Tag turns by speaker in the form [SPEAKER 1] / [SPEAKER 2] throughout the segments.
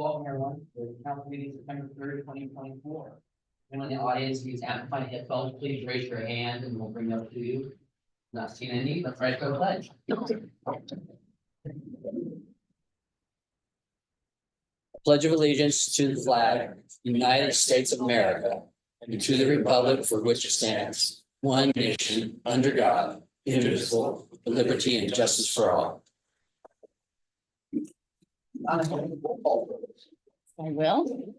[SPEAKER 1] Welcome everyone to the council meeting September 3rd, 2024. Anyone in the audience needs amplified headphones, please raise your hand and we'll bring them up to you. Not seeing any, let's write the pledge. Pledge of allegiance to the flag, of the United States of America, and to the republic for which it stands, one nation, under God, indivisible, with liberty and justice for all.
[SPEAKER 2] I will.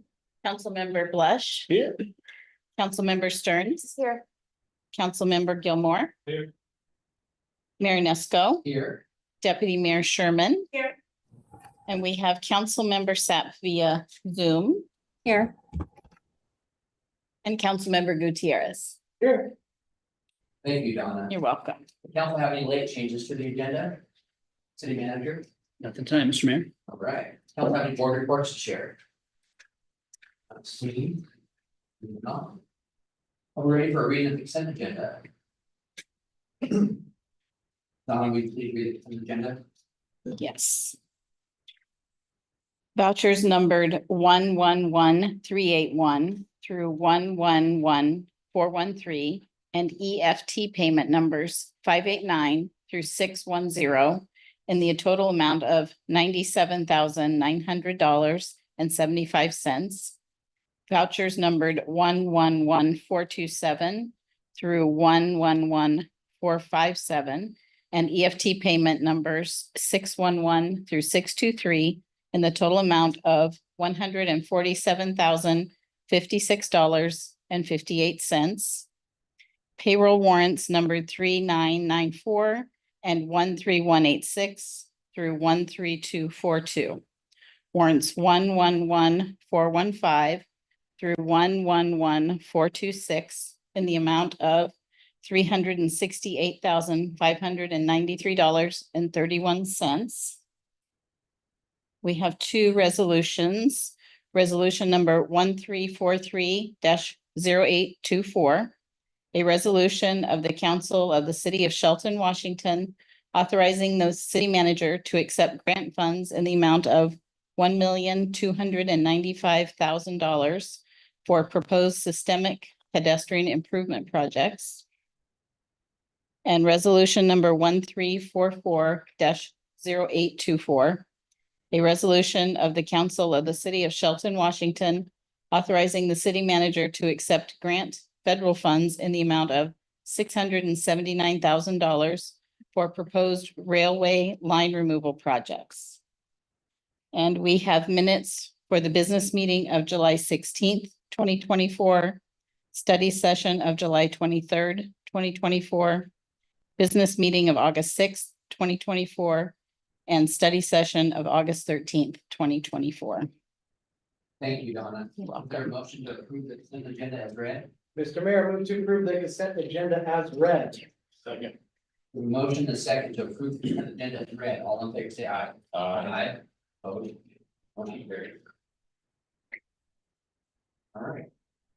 [SPEAKER 2] Councilmember Blush.
[SPEAKER 3] Here.
[SPEAKER 2] Councilmember Stearns.
[SPEAKER 4] Here.
[SPEAKER 2] Councilmember Gilmore.
[SPEAKER 3] Here.
[SPEAKER 2] Mayor Nesco.
[SPEAKER 1] Here.
[SPEAKER 2] Deputy Mayor Sherman.
[SPEAKER 4] Here.
[SPEAKER 2] And we have Councilmember Sept via Zoom.
[SPEAKER 4] Here.
[SPEAKER 2] And Councilmember Gutierrez.
[SPEAKER 3] Here.
[SPEAKER 1] Thank you, Donna.
[SPEAKER 2] You're welcome.
[SPEAKER 1] Council have any late changes to the agenda? City manager?
[SPEAKER 3] At the time, Mr. Mayor.
[SPEAKER 1] All right. Council have any board reports to share? Let's see. Moving on. Are we ready for a reading of the consent agenda? Donna, will you please read the consent agenda?
[SPEAKER 2] Yes. Vouchers numbered 111381 through 111413 and EFT payment numbers 589 through 610 in the total amount of $97,900.75. Vouchers numbered 111427 through 111457 and EFT payment numbers 611 through 623 in the total amount of $147,056.58. Payroll warrants numbered 3994 and 13186 through 13242. Warrants 111415 through 111426 in the amount of $368,593.31. We have two resolutions. Resolution number 1343-0824. A resolution of the Council of the City of Shelton, Washington, authorizing the city manager to accept grant funds in the amount of $1,295,000 for proposed systemic pedestrian improvement projects. And resolution number 1344-0824. A resolution of the Council of the City of Shelton, Washington, authorizing the city manager to accept grant federal funds in the amount of $679,000 for proposed railway line removal projects. And we have minutes for the business meeting of July 16th, 2024, study session of July 23rd, 2024, business meeting of August 6th, 2024, and study session of August 13th, 2024.
[SPEAKER 1] Thank you, Donna.
[SPEAKER 2] You're welcome.
[SPEAKER 1] Is there a motion to approve the consent agenda as read?
[SPEAKER 5] Mr. Mayor, move to approve the consent agenda as read.
[SPEAKER 3] Second.
[SPEAKER 1] The motion is second to approve the agenda as read. All in favor, say aye. Aye. Opposed? Motion carried. All right.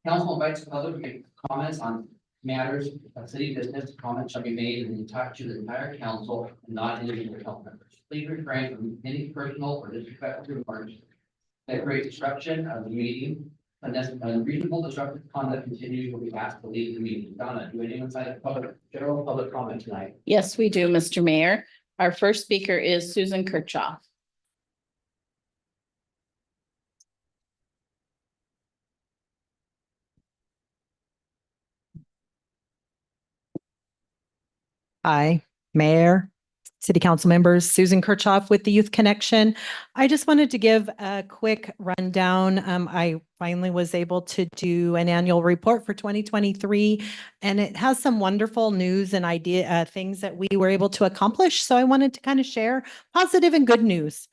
[SPEAKER 1] Council invites the public to make comments on matters of city business. Comments shall be made and talk to the entire council and not individual council members. Please refrain from any personal or disrespectful remarks that create disruption of the meeting. Unreasonable disruptive conduct continues will be asked to leave the meeting. Donna, do anyone cite general public comment tonight?
[SPEAKER 2] Yes, we do, Mr. Mayor. Our first speaker is Susan Kirchhoff.
[SPEAKER 3] Hi, Mayor, City Council members, Susan Kirchhoff with the Youth Connection. I just wanted to give a quick rundown. I finally was able to do an annual report for 2023, and it has some wonderful news and things that we were able to accomplish. So I wanted to kind of share positive and good news.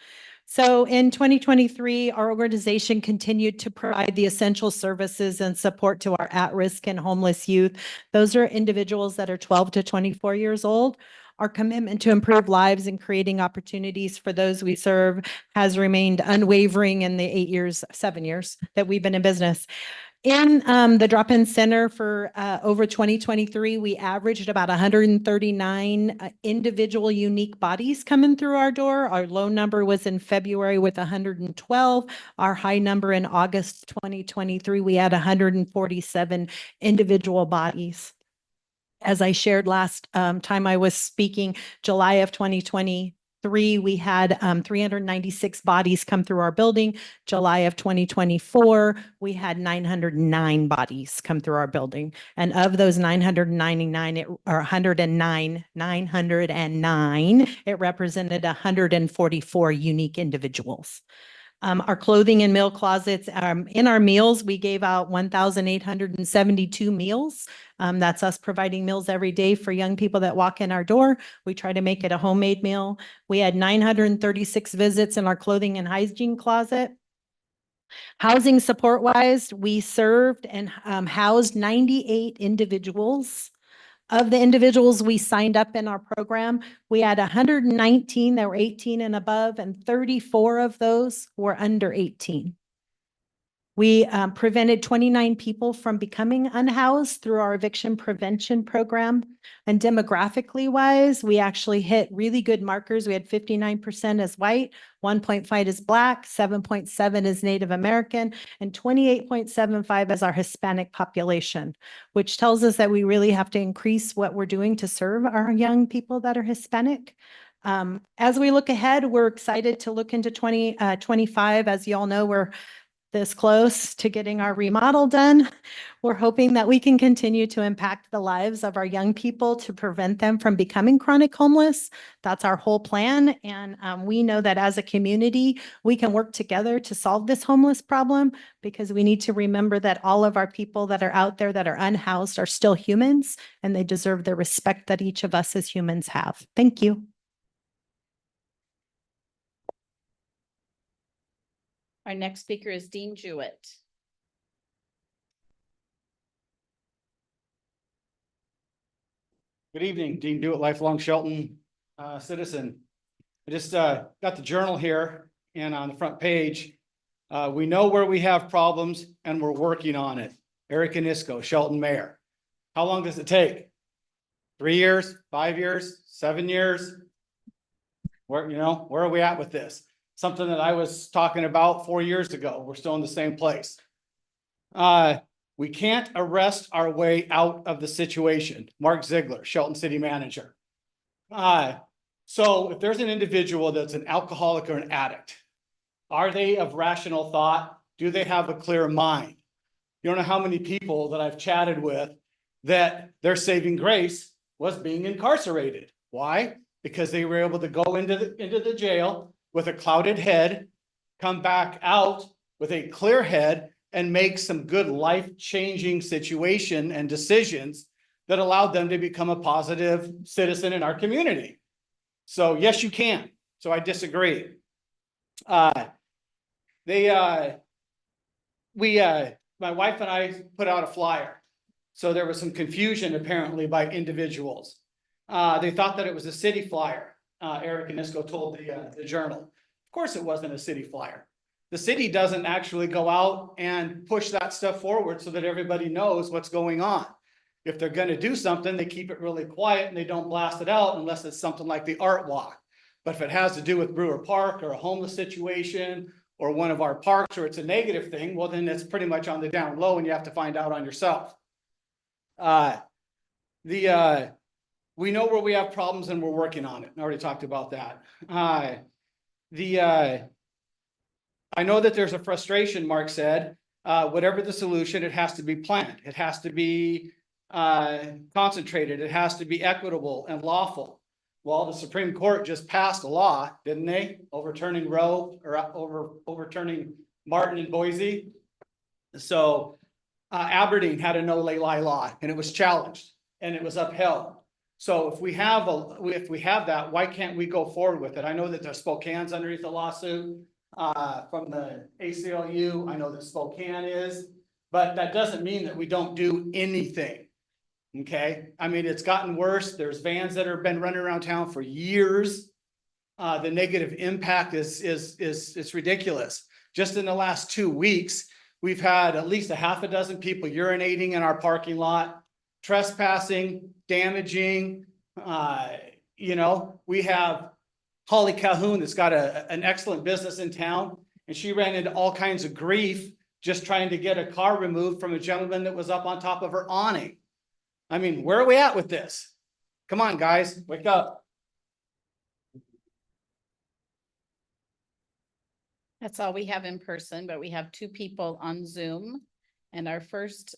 [SPEAKER 3] So in 2023, our organization continued to provide the essential services and support to our at-risk and homeless youth. Those are individuals that are 12 to 24 years old. Our commitment to improve lives and creating opportunities for those we serve has remained unwavering in the 7 years that we've been in business. In the drop-in center for over 2023, we averaged about 139 individual unique bodies coming through our door. Our low number was in February with 112. Our high number in August 2023, we had 147 individual bodies. As I shared last time I was speaking, July of 2023, we had 396 bodies come through our building. July of 2024, we had 909 bodies come through our building. And of those 999, or 909, it represented 144 unique individuals. Our clothing and meal closets, in our meals, we gave out 1,872 meals. That's us providing meals every day for young people that walk in our door. We try to make it a homemade meal. We had 936 visits in our clothing and hygiene closet. Housing support wise, we served and housed 98 individuals. Of the individuals we signed up in our program, we had 119 that were 18 and above, and 34 of those were under 18. We prevented 29 people from becoming unhoused through our eviction prevention program. And demographically wise, we actually hit really good markers. We had 59% as white, 1.5 is Black, 7.7 is Native American, and 28.75 as our Hispanic population, which tells us that we really have to increase what we're doing to serve our young people that are Hispanic. As we look ahead, we're excited to look into 2025. As you all know, we're this close to getting our remodel done. We're hoping that we can continue to impact the lives of our young people to prevent them from becoming chronic homeless. That's our whole plan. And we know that as a community, we can work together to solve this homeless problem, because we need to remember that all of our people that are out there that are unhoused are still humans, and they deserve the respect that each of us as humans have. Thank you.
[SPEAKER 2] Our next speaker is Dean Jewett.
[SPEAKER 4] Good evening, Dean Dewitt, lifelong Shelton citizen. I just got the journal here, and on the front page, we know where we have problems and we're working on it. Eric Anisco, Shelton Mayor. How long does it take? 3 years, 5 years, 7 years? Where are we at with this? Something that I was talking about 4 years ago. We're still in the same place. We can't arrest our way out of the situation. Mark Ziegler, Shelton City Manager. So if there's an individual that's an alcoholic or an addict, are they of rational thought? Do they have a clear mind? You don't know how many people that I've chatted with that their saving grace was being incarcerated. Why? Because they were able to go into the jail with a clouded head, come back out with a clear head, and make some good life-changing situation and decisions that allowed them to become a positive citizen in our community. So yes, you can. So I disagree. My wife and I put out a flyer. So there was some confusion apparently by individuals. They thought that it was a city flyer. Eric Anisco told the Journal. Of course, it wasn't a city flyer. The city doesn't actually go out and push that stuff forward so that everybody knows what's going on. If they're gonna do something, they keep it really quiet and they don't blast it out unless it's something like the art walk. But if it has to do with Brewer Park or a homeless situation or one of our parks, or it's a negative thing, well, then it's pretty much on the down low and you have to find out on yourself. We know where we have problems and we're working on it. I already talked about that. I know that there's a frustration, Mark said, whatever the solution, it has to be planned. It has to be concentrated. It has to be equitable and lawful. Well, the Supreme Court just passed a law, didn't they? Overturning Roe or overturning Martin and Boise. So Aberdeen had a no lay lie law and it was challenged and it was upheld. So if we have that, why can't we go forward with it? I know that there's Spokane's underneath the lawsuit from the ACLU. I know that Spokane is, but that doesn't mean that we don't do anything. Okay, I mean, it's gotten worse. There's vans that have been running around town for years. The negative impact is ridiculous. Just in the last 2 weeks, we've had at least a half a dozen people urinating in our parking lot, trespassing, damaging. You know, we have Holly Calhoun that's got an excellent business in town, and she ran into all kinds of grief just trying to get a car removed from a gentleman that was up on top of her awning. I mean, where are we at with this? Come on, guys, wake up.
[SPEAKER 2] That's all we have in person, but we have 2 people on Zoom. And our first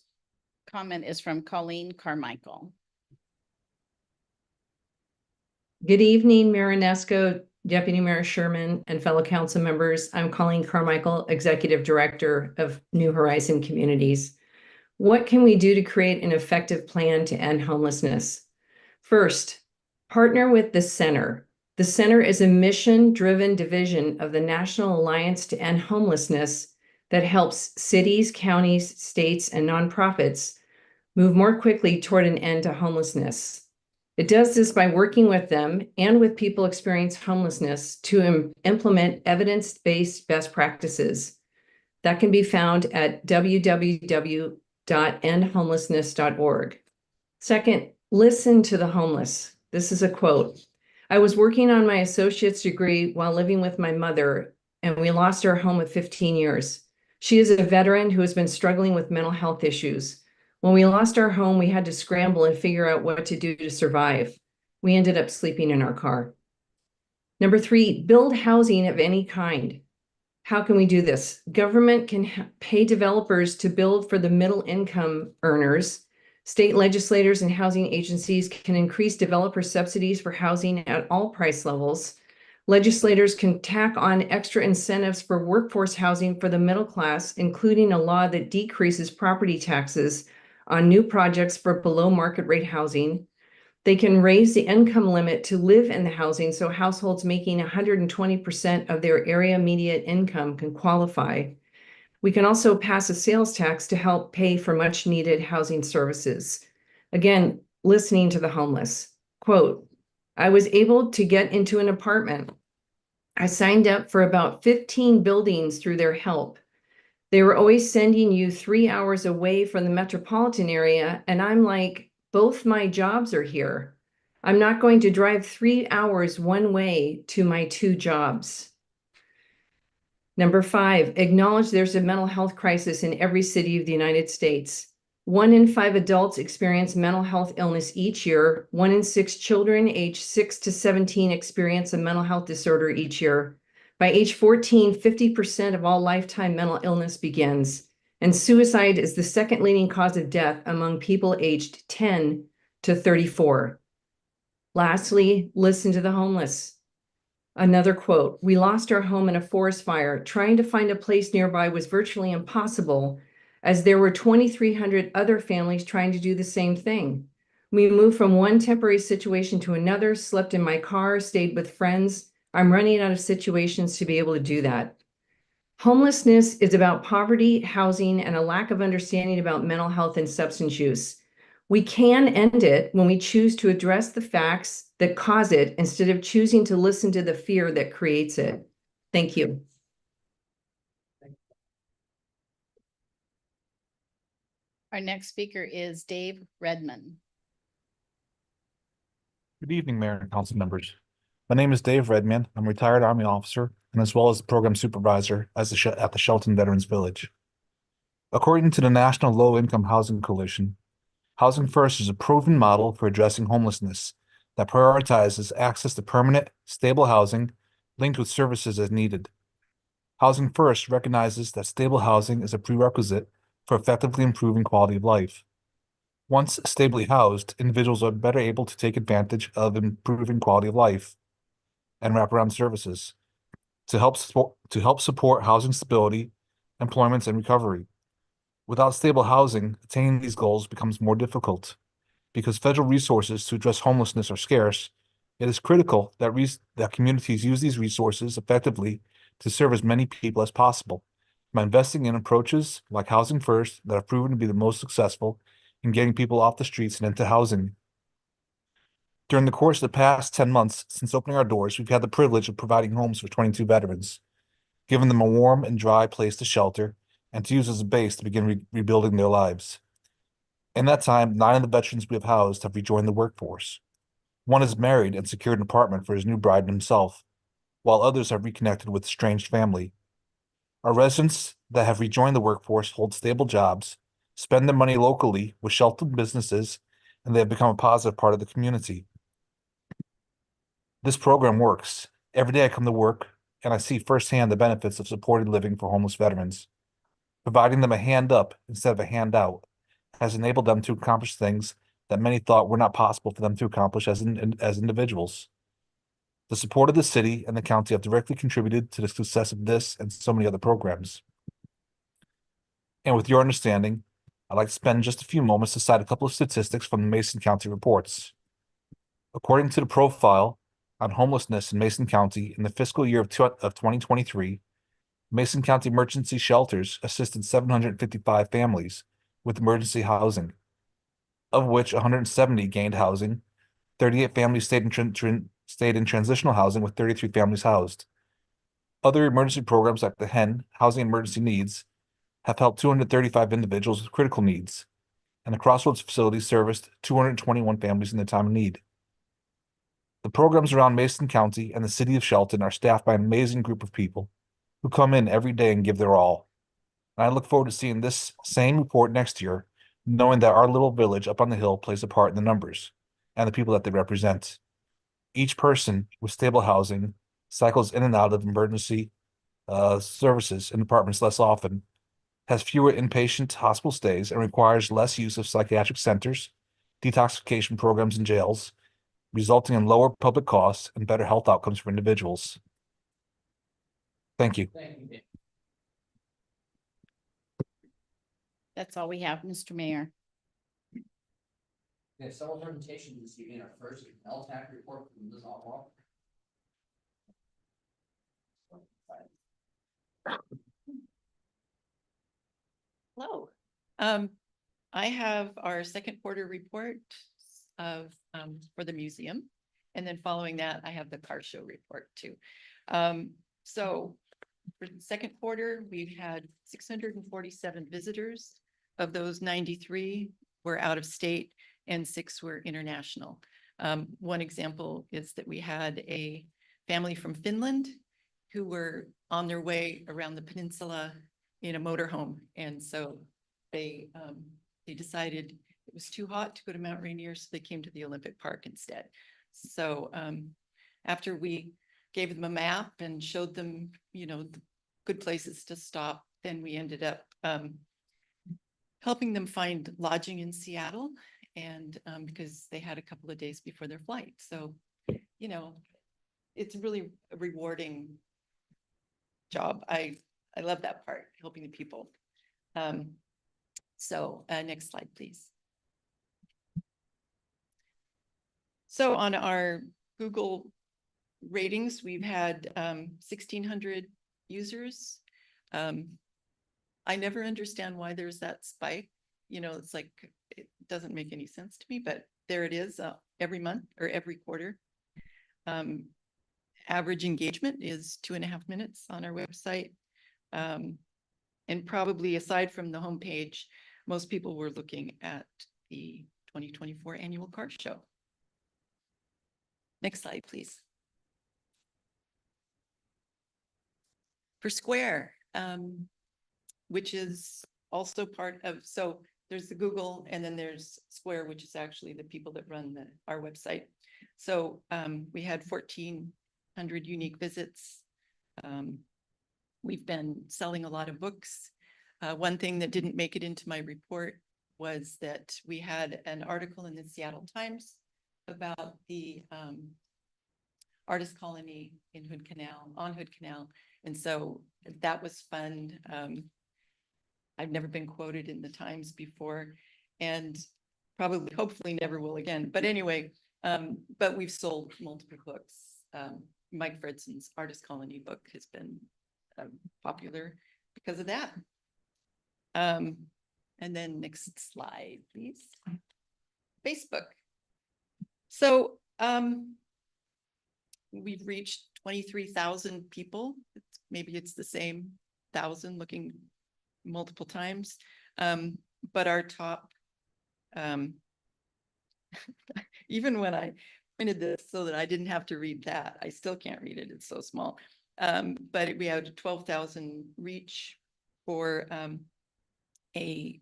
[SPEAKER 2] comment is from Colleen Carmichael.
[SPEAKER 5] Good evening, Mayor Inesco, Deputy Mayor Sherman, and fellow council members. I'm Colleen Carmichael, Executive Director of New Horizon Communities. What can we do to create an effective plan to end homelessness? First, partner with the Center. The Center is a mission-driven division of the National Alliance to End Homelessness that helps cities, counties, states, and nonprofits move more quickly toward an end to homelessness. It does this by working with them and with people experiencing homelessness to implement evidence-based best practices. That can be found at www.endhomelessness.org. Second, listen to the homeless. This is a quote. I was working on my associate's degree while living with my mother, and we lost our home of 15 years. She is a veteran who has been struggling with mental health issues. When we lost our home, we had to scramble and figure out what to do to survive. We ended up sleeping in our car. Number 3, build housing of any kind. How can we do this? Government can pay developers to build for the middle income earners. State legislators and housing agencies can increase developer subsidies for housing at all price levels. Legislators can tack on extra incentives for workforce housing for the middle class, including a law that decreases property taxes on new projects for below market rate housing. They can raise the income limit to live in the housing so households making 120% of their area median income can qualify. We can also pass a sales tax to help pay for much needed housing services. Again, listening to the homeless. Quote, I was able to get into an apartment. I signed up for about 15 buildings through their help. They were always sending you 3 hours away from the metropolitan area. And I'm like, both my jobs are here. I'm not going to drive 3 hours one way to my 2 jobs. Number 5, acknowledge there's a mental health crisis in every city of the United States. 1 in 5 adults experience mental health illness each year. 1 in 6 children aged 6 to 17 experience a mental health disorder each year. By age 14, 50% of all lifetime mental illness begins. And suicide is the second leading cause of death among people aged 10 to 34. Lastly, listen to the homeless. Another quote, we lost our home in a forest fire. Trying to find a place nearby was virtually impossible, as there were 2,300 other families trying to do the same thing. We moved from one temporary situation to another, slept in my car, stayed with friends. I'm running out of situations to be able to do that. Homelessness is about poverty, housing, and a lack of understanding about mental health and substance use. We can end it when we choose to address the facts that cause it instead of choosing to listen to the fear that creates it. Thank you.
[SPEAKER 2] Our next speaker is Dave Redman.
[SPEAKER 6] Good evening, Mayor and Council members. My name is Dave Redman. I'm a retired Army officer and as well as the program supervisor at the Shelton Veterans Village. According to the National Low Income Housing Coalition, Housing First is a proven model for addressing homelessness that prioritizes access to permanent, stable housing linked with services as needed. Housing First recognizes that stable housing is a prerequisite for effectively improving quality of life. Once stably housed, individuals are better able to take advantage of improving quality of life and wraparound services to help support housing stability, employment, and recovery. Without stable housing, attaining these goals becomes more difficult. Because federal resources to address homelessness are scarce, it is critical that communities use these resources effectively to serve as many people as possible by investing in approaches like Housing First that have proven to be the most successful in getting people off the streets and into housing. During the course of the past 10 months since opening our doors, we've had the privilege of providing homes for 22 veterans, giving them a warm and dry place to shelter and to use as a base to begin rebuilding their lives. In that time, 9 of the veterans we have housed have rejoined the workforce. One is married and secured an apartment for his new bride and himself, while others have reconnected with estranged family. Our residents that have rejoined the workforce hold stable jobs, spend their money locally with sheltered businesses, and they have become a positive part of the community. This program works. Every day I come to work and I see firsthand the benefits of supported living for homeless veterans. Providing them a hand up instead of a handout has enabled them to accomplish things that many thought were not possible for them to accomplish as individuals. The support of the city and the county have directly contributed to the success of this and so many other programs. And with your understanding, I'd like to spend just a few moments to cite a couple of statistics from the Mason County reports. According to the profile on homelessness in Mason County in the fiscal year of 2023, Mason County emergency shelters assisted 755 families with emergency housing, of which 170 gained housing, 38 families stayed in transitional housing with 33 families housed. Other emergency programs like the HEN, Housing Emergency Needs, have helped 235 individuals with critical needs, and the Crossroads facility serviced 221 families in their time of need. The programs around Mason County and the city of Shelton are staffed by an amazing group of people who come in every day and give their all. And I look forward to seeing this same report next year, knowing that our little village up on the hill plays a part in the numbers and the people that they represent. Each person with stable housing cycles in and out of emergency services and departments less often, has fewer inpatient hospital stays, and requires less use of psychiatric centers, detoxification programs, and jails, resulting in lower public costs and better health outcomes for individuals. Thank you.
[SPEAKER 1] Thank you, Dave.
[SPEAKER 2] That's all we have, Mr. Mayor.
[SPEAKER 1] We have several presentations this evening. Our first LTAC report from Ms. Oswald.
[SPEAKER 7] Hello. I have our second quarter report of for the museum. And then following that, I have the car show report too. So for the second quarter, we've had 647 visitors. Of those, 93 were out of state and 6 were international. One example is that we had a family from Finland who were on their way around the peninsula in a motorhome. And so they decided it was too hot to go to Mount Rainier, so they came to the Olympic Park instead. So after we gave them a map and showed them, you know, the good places to stop, then we ended up helping them find lodging in Seattle, and because they had a couple of days before their flight. So, you know, it's really a rewarding job. I love that part, helping the people. Next slide, please. So on our Google ratings, we've had 1,600 users. I never understand why there's that spike. You know, it's like it doesn't make any sense to me, but there it is, every month or every quarter. Average engagement is 2.5 minutes on our website. And probably aside from the homepage, most people were looking at the 2024 annual car show. Next slide, please. For Square, which is also part of, so there's the Google and then there's Square, which is actually the people that run our website. So we had 1,400 unique visits. We've been selling a lot of books. One thing that didn't make it into my report was that we had an article in the Seattle Times about the artist colony in Hood Canal, on Hood Canal. And so that was fun. I've never been quoted in the Times before and probably, hopefully never will again. But anyway, but we've sold multiple books. Mike Fredson's Artist Colony book has been popular because of that. And then next slide, please. Facebook. So we've reached 23,000 people. Maybe it's the same 1,000 looking multiple times. But our top, even when I printed this so that I didn't have to read that, I still can't read it. It's so small. But we had 12,000 reach for a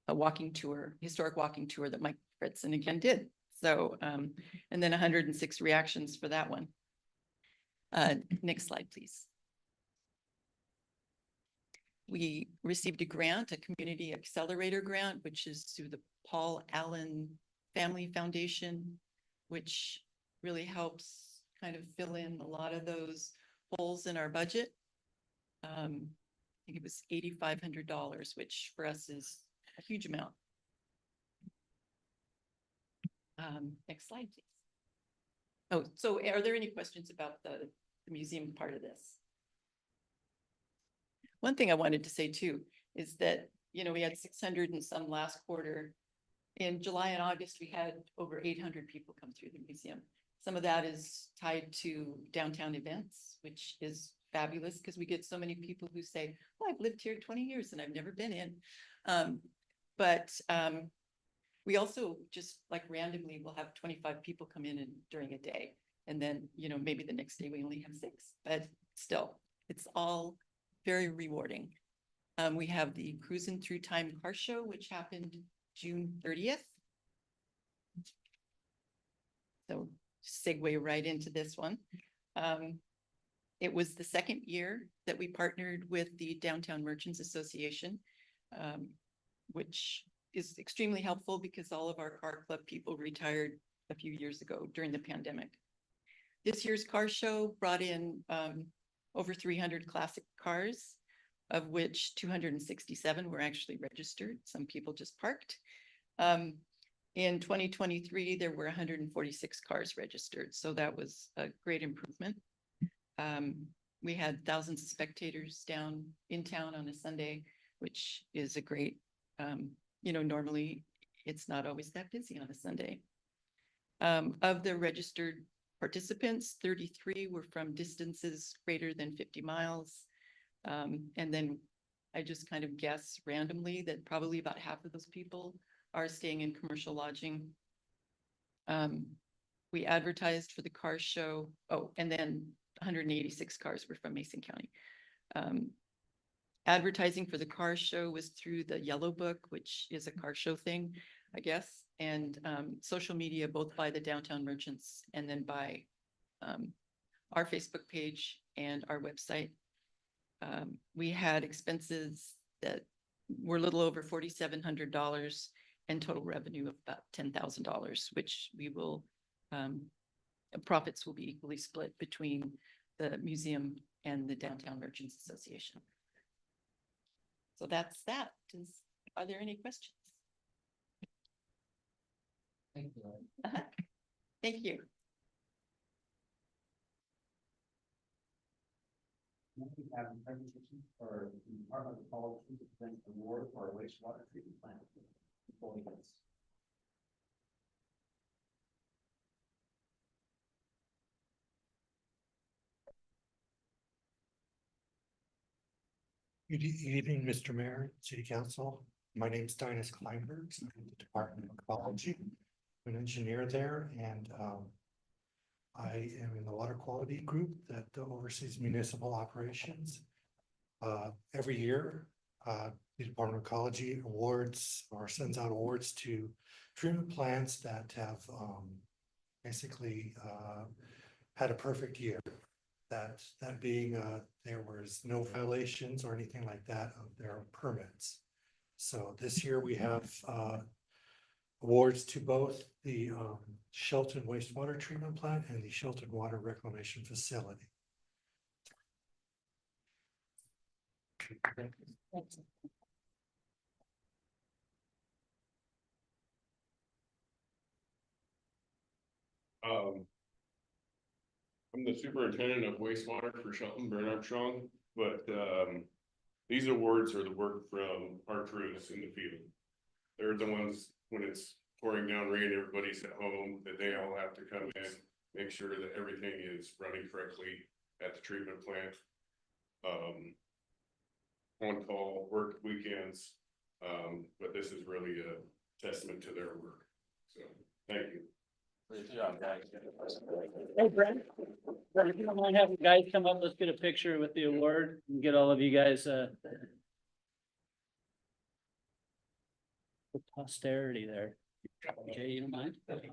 [SPEAKER 7] walking tour, historic walking tour that Mike Fritson again did. So, and then 106 reactions for that one. Next slide, please. We received a grant, a community accelerator grant, which is through the Paul Allen Family Foundation, which really helps kind of fill in a lot of those holes in our budget. I think it was $8,500, which for us is a huge amount. Next slide, please. Oh, so are there any questions about the museum part of this? One thing I wanted to say too is that, you know, we had 600 and some last quarter. In July and August, we had over 800 people come through the museum. Some of that is tied to downtown events, which is fabulous because we get so many people who say, well, I've lived here 20 years and I've never been in. But we also just like randomly will have 25 people come in during a day. And then, you know, maybe the next day we only have 6, but still, it's all very rewarding. We have the Cruising Through Time car show, which happened June 30th. So segue right into this one. It was the second year that we partnered with the Downtown Merchants Association, which is extremely helpful because all of our car club people retired a few years ago during the pandemic. This year's car show brought in over 300 classic cars, of which 267 were actually registered. Some people just parked. In 2023, there were 146 cars registered. So that was a great improvement. We had thousands of spectators down in town on a Sunday, which is a great, you know, normally it's not always that busy on a Sunday. Of the registered participants, 33 were from distances greater than 50 miles. And then I just kind of guess randomly that probably about half of those people are staying in commercial lodging. We advertised for the car show. Oh, and then 186 cars were from Mason County. Advertising for the car show was through the Yellow Book, which is a car show thing, I guess, and social media, both by the Downtown Merchants and then by our Facebook page and our website. We had expenses that were a little over $4,700 and total revenue of about $10,000, which we will, profits will be equally split between the museum and the Downtown Merchants Association. So that's that. Are there any questions?
[SPEAKER 1] Thank you.
[SPEAKER 7] Thank you.
[SPEAKER 1] We have a presentation for the Department of Quality to present the award for a wastewater treatment plant.
[SPEAKER 8] Good evening, Mr. Mayor, City Council. My name is Dinas Kleinberg. I'm in the Department of Ecology. I'm an engineer there, and I am in the water quality group that oversees municipal operations. Every year, the Department of Ecology awards or sends out awards to treatment plants that have basically had a perfect year. That being there was no violations or anything like that of their permits. So this year we have awards to both the Shelton wastewater treatment plant and the Shelton water reclamation facility.
[SPEAKER 9] I'm the superintendent of wastewater for Shelton Burn Armstrong, but these awards are the work from our crews in the field. They're the ones when it's pouring down rain, everybody's at home, that they all have to come in, make sure that everything is running correctly at the treatment plant. On call, work weekends, but this is really a testament to their work. So thank you.
[SPEAKER 1] Great job, guys. Hey, Brent, if you don't mind having guys come up, let's get a picture with the award and get all of you guys for posterity there. Jay, you don't mind? Okay.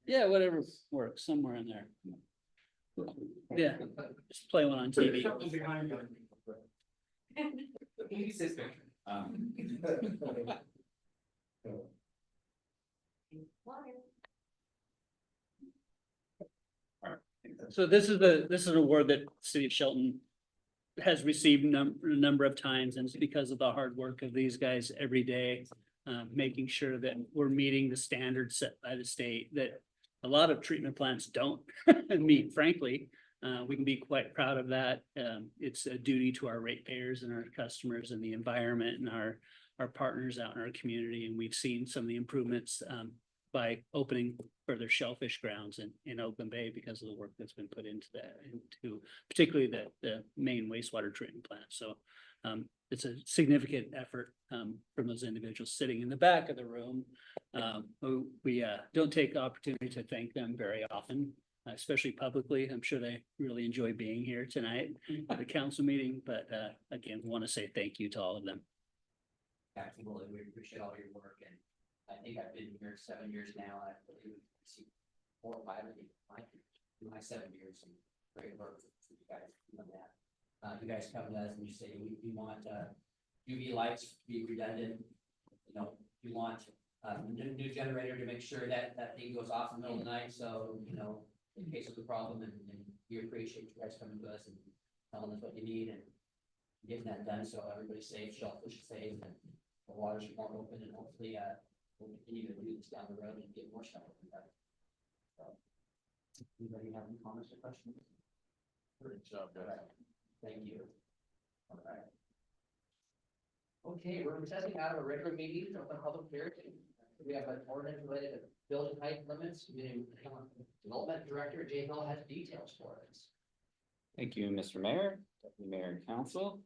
[SPEAKER 1] Yeah, whatever works, somewhere in there. Yeah, just play one on TV. So this is an award that City of Shelton has received a number of times, and it's because of the hard work of these guys every day, making sure that we're meeting the standards set by the state that a lot of treatment plants don't meet, frankly. We can be quite proud of that. It's a duty to our ratepayers and our customers and the environment and our partners out in our community. And we've seen some of the improvements by opening further shellfish grounds in Oakland Bay because of the work that's been put into that, into particularly the main wastewater treatment plant. So it's a significant effort from those individuals sitting in the back of the room. We don't take the opportunity to thank them very often, especially publicly. I'm sure they really enjoy being here tonight at the council meeting, but again, want to say thank you to all of them.
[SPEAKER 10] Absolutely, we appreciate all your work, and I think I've been here 7 years now, and I believe we've seen 4 or 5 of my 7 years, and great work for you guys on that. You guys come to us and you say we want UV lights to be redundant. You know, you want a new generator to make sure that that thing goes off in the middle of the night. So you know, in case of a problem, and we appreciate you guys coming to us and telling us what you need and getting that done so everybody's safe, shellfish is safe, and the waters are more open, and hopefully we'll continue to do this down the road and get more stuff opened up. So, anybody have any comments or questions?
[SPEAKER 9] Great job, guys.
[SPEAKER 10] Thank you. All right. Okay, we're testing out of a regular meeting of the public hearing. We have an ordinance related to building height limits. Development Director Jay Hill has details for us.
[SPEAKER 11] Thank you, Mr. Mayor, Deputy Mayor and Council.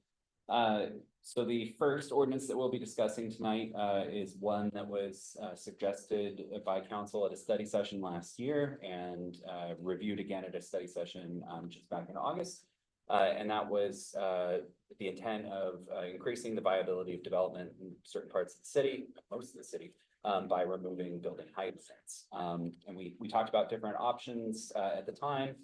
[SPEAKER 11] So the first ordinance that we'll be discussing tonight is one that was suggested by council at a study session last year and reviewed again at a study session just back in August. And that was the intent of increasing the viability of development in certain parts of the city, most of the city, by removing building height limits. And we talked about different options at the time.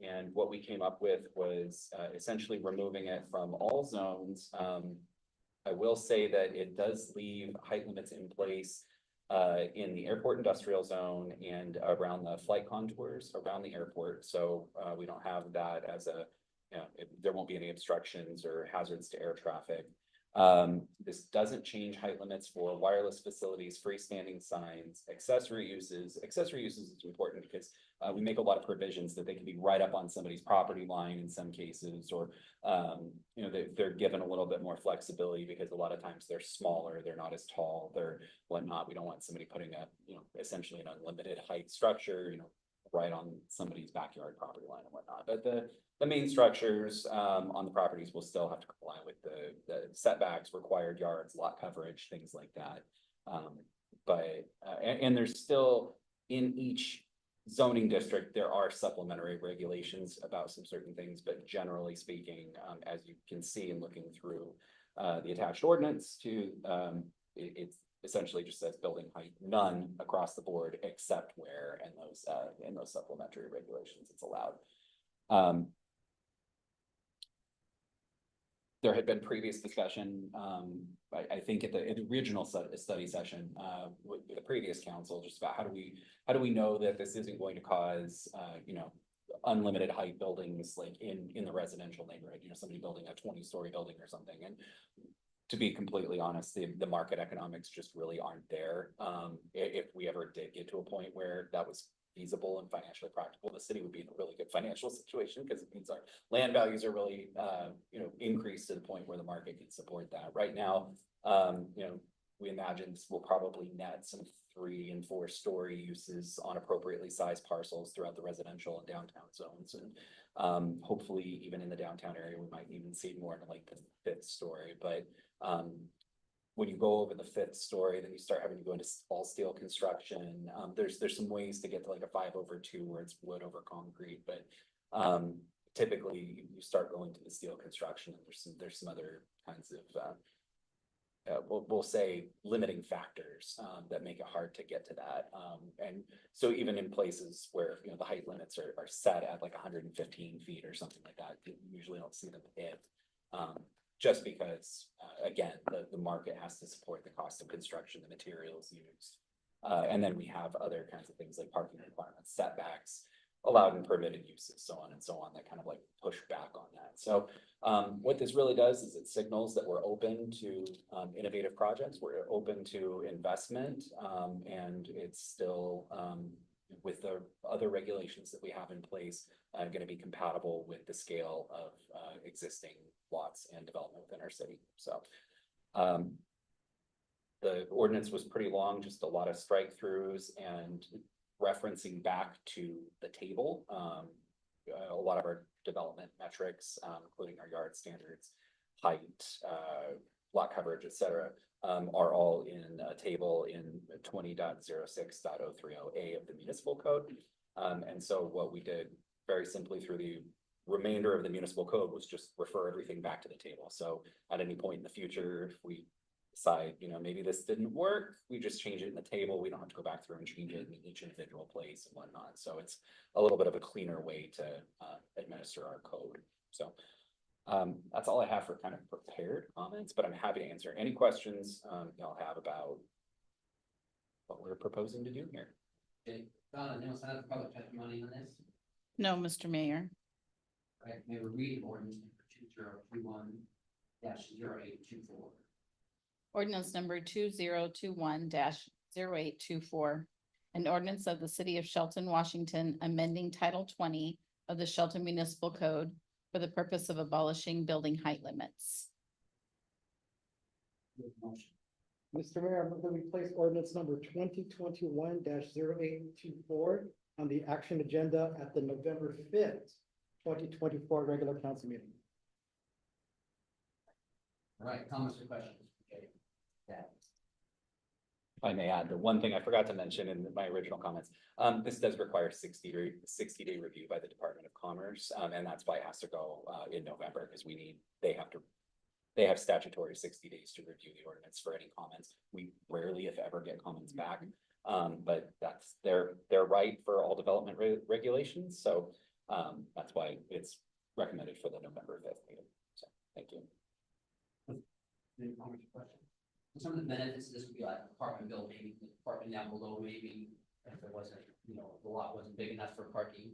[SPEAKER 11] And what we came up with was essentially removing it from all zones. I will say that it does leave height limits in place in the airport industrial zone and around the flight contours around the airport. So we don't have that as a, you know, there won't be any obstructions or hazards to air traffic. This doesn't change height limits for wireless facilities, freestanding signs, accessory uses. Accessory uses is important because we make a lot of provisions that they can be right up on somebody's property line in some cases, or they're given a little bit more flexibility because a lot of times they're smaller, they're not as tall, they're whatnot. We don't want somebody putting up, essentially an unlimited height structure, right on somebody's backyard property line and whatnot. But the main structures on the properties will still have to comply with the setbacks, required yards, lot coverage, things like that. And there's still, in each zoning district, there are supplementary regulations about some certain things, but generally speaking, as you can see in looking through the attached ordinance to it's essentially just says building height, none across the board except where in those supplementary regulations it's allowed. There had been previous discussion, I think at the original study session with the previous council, just about how do we know that this isn't going to cause unlimited height buildings like in the residential neighborhood, somebody building a 20-story building or something. And to be completely honest, the market economics just really aren't there. If we ever did get to a point where that was feasible and financially practical, the city would be in a really good financial situation because it means our land values are really increased to the point where the market can support that. Right now, we imagine this will probably net some 3- and 4-story uses on appropriately sized parcels throughout the residential and downtown zones. And hopefully even in the downtown area, we might even see more in like the 5th story. But when you go over the 5th story, then you start having to go into all steel construction. There's some ways to get to like a 5/2 where it's wood over concrete, but typically you start going to the steel construction, and there's some other kinds of we'll say limiting factors that make it hard to get to that. And so even in places where the height limits are set at like 115 feet or something like that, you usually don't see them hit. Just because, again, the market has to support the cost of construction, the materials used. And then we have other kinds of things like parking requirements, setbacks, allowed and permitted uses, so on and so on, that kind of like push back on that. So what this really does is it signals that we're open to innovative projects, we're open to investment, and it's still with the other regulations that we have in place, going to be compatible with the scale of existing lots and development within our city. So the ordinance was pretty long, just a lot of strike throughs and referencing back to the table. A lot of our development metrics, including our yard standards, height, lot coverage, etc., are all in a table in 20.06.030A of the municipal code. And so what we did very simply through the remainder of the municipal code was just refer everything back to the table. So at any point in the future, if we decide, maybe this didn't work, we just change it in the table. We don't have to go back through and change it in each individual place and whatnot. So it's a little bit of a cleaner way to administer our code. So that's all I have for kind of prepared comments, but I'm happy to answer any questions y'all have about what we're proposing to do here.
[SPEAKER 10] Okay, Donna, no sign of public testimony on this.
[SPEAKER 2] No, Mr. Mayor.
[SPEAKER 10] Right, may we read ordinance number 2021-0824.
[SPEAKER 2] Ordinance number 2021-0824. An ordinance of the city of Shelton, Washington, amending Title 20 of the Shelton Municipal Code for the purpose of abolishing building height limits.
[SPEAKER 10] Motion.
[SPEAKER 12] Mr. Mayor, I move that we place ordinance number 2021-0824 on the action agenda at the November 5th, 2024 regular council meeting.
[SPEAKER 10] All right, comments or questions? Okay. Yeah.
[SPEAKER 11] If I may add, the one thing I forgot to mention in my original comments, this does require 60-day review by the Department of Commerce. And that's why it has to go in November, because they have statutory 60 days to review the ordinance for any comments. We rarely, if ever, get comments back. But that's their right for all development regulations. So that's why it's recommended for the November 5th meeting. So thank you.
[SPEAKER 10] Any comments or questions? Some of the benefits of this would be like apartment building, the apartment down below, maybe if it wasn't, the lot wasn't big enough for parking.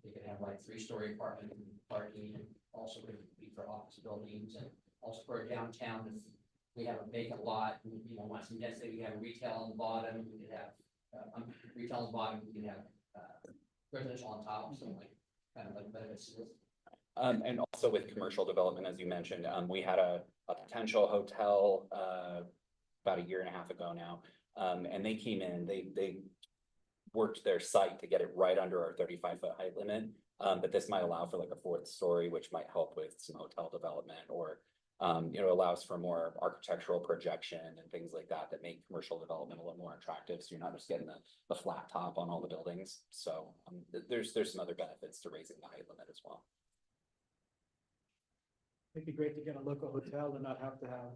[SPEAKER 10] They could have like 3-story apartment parking, and also could be for office buildings, and also for downtown, if we have a vacant lot, you know, want some density, we have retail on the bottom, we could have, retail on the bottom, we could have, residential on top, so like, kind of like benefits.
[SPEAKER 11] And also with commercial development, as you mentioned, we had a potential hotel, about a year and a half ago now. And they came in, they worked their site to get it right under our 35-foot height limit. But this might allow for like a fourth story, which might help with some hotel development, or you know, allows for more architectural projection and things like that that make commercial development a little more attractive. So you're not just getting the flat top on all the buildings. So there's some other benefits to raising the height limit as well.
[SPEAKER 12] It'd be great to get a local hotel and not have to have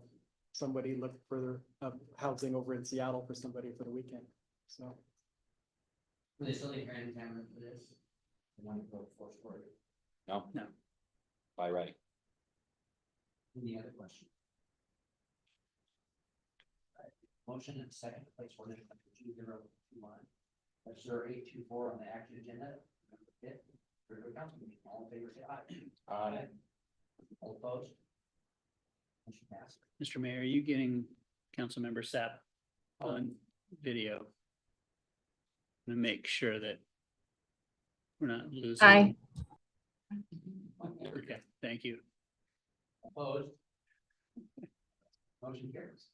[SPEAKER 12] somebody look further housing over in Seattle for somebody for the weekend. So.
[SPEAKER 10] Were they still in Grand Cameron for this? They want to go 4-story.
[SPEAKER 11] No?
[SPEAKER 10] No.
[SPEAKER 11] By right.
[SPEAKER 10] Any other question? Motion and second to place ordinance number 2021. 0824 on the action agenda. Number 5th, regular council meeting. All in favor, say aye.
[SPEAKER 11] Aye.
[SPEAKER 10] All opposed? Motion passed.
[SPEAKER 13] Mr. Mayor, are you getting Councilmember Sept on video? To make sure that we're not losing.
[SPEAKER 5] Aye.
[SPEAKER 13] Okay, thank you.
[SPEAKER 10] Opposed? Motion carries.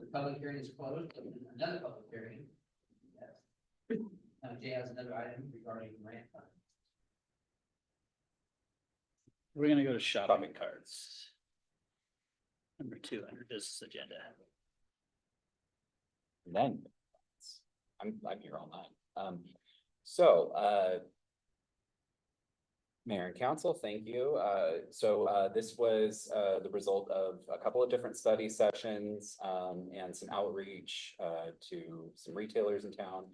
[SPEAKER 10] The public hearing is closed. Another public hearing. Yes. Jay has another item regarding grant fund.
[SPEAKER 13] We're gonna go to shopping carts. Number 2 under business agenda.
[SPEAKER 11] And then I'm here all night. Mayor and council, thank you. This was the result of a couple of different study sessions and some outreach to some retailers in town.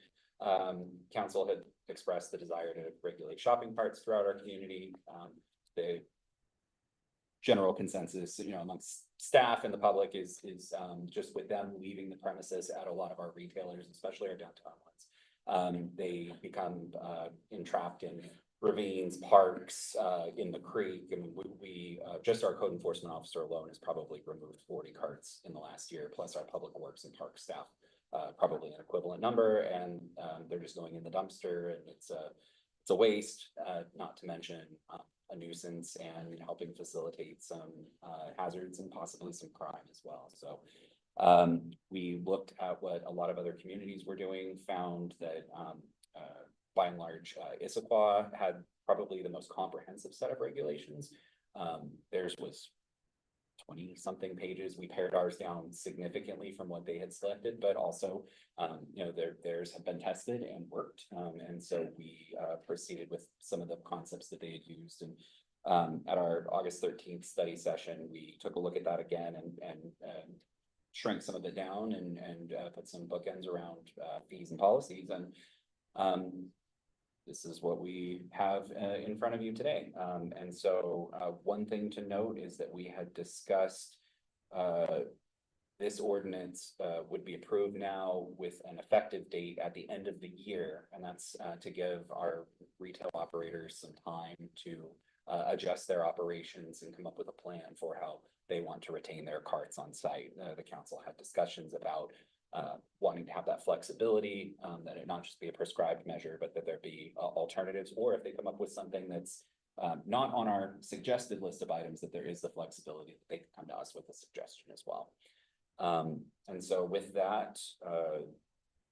[SPEAKER 11] Council had expressed the desire to regulate shopping carts throughout our community. The general consensus, you know, amongst staff and the public is just with them leaving the premises at a lot of our retailers, especially our downtown ones. They become entrapped in ravines, parks, in the creek. I mean, we just our code enforcement officer alone has probably removed 40 carts in the last year, plus our public works and park staff, probably an equivalent number, and they're just going in the dumpster, and it's a waste, not to mention a nuisance and helping facilitate some hazards and possibly some crime as well. So we looked at what a lot of other communities were doing, found that by and large, Issaquah had probably the most comprehensive set of regulations. Theirs was 20-something pages. We pared ours down significantly from what they had selected, but also, you know, theirs have been tested and worked. And so we proceeded with some of the concepts that they had used. And at our August 13th study session, we took a look at that again and shrank some of it down and put some bookends around fees and policies. And this is what we have in front of you today. And so one thing to note is that we had discussed this ordinance would be approved now with an effective date at the end of the year. And that's to give our retail operators some time to adjust their operations and come up with a plan for how they want to retain their carts on site. The council had discussions about wanting to have that flexibility, that it not just be a prescribed measure, but that there be alternatives, or if they come up with something that's not on our suggested list of items, that there is the flexibility that they can come to us with a suggestion as well. And so with that,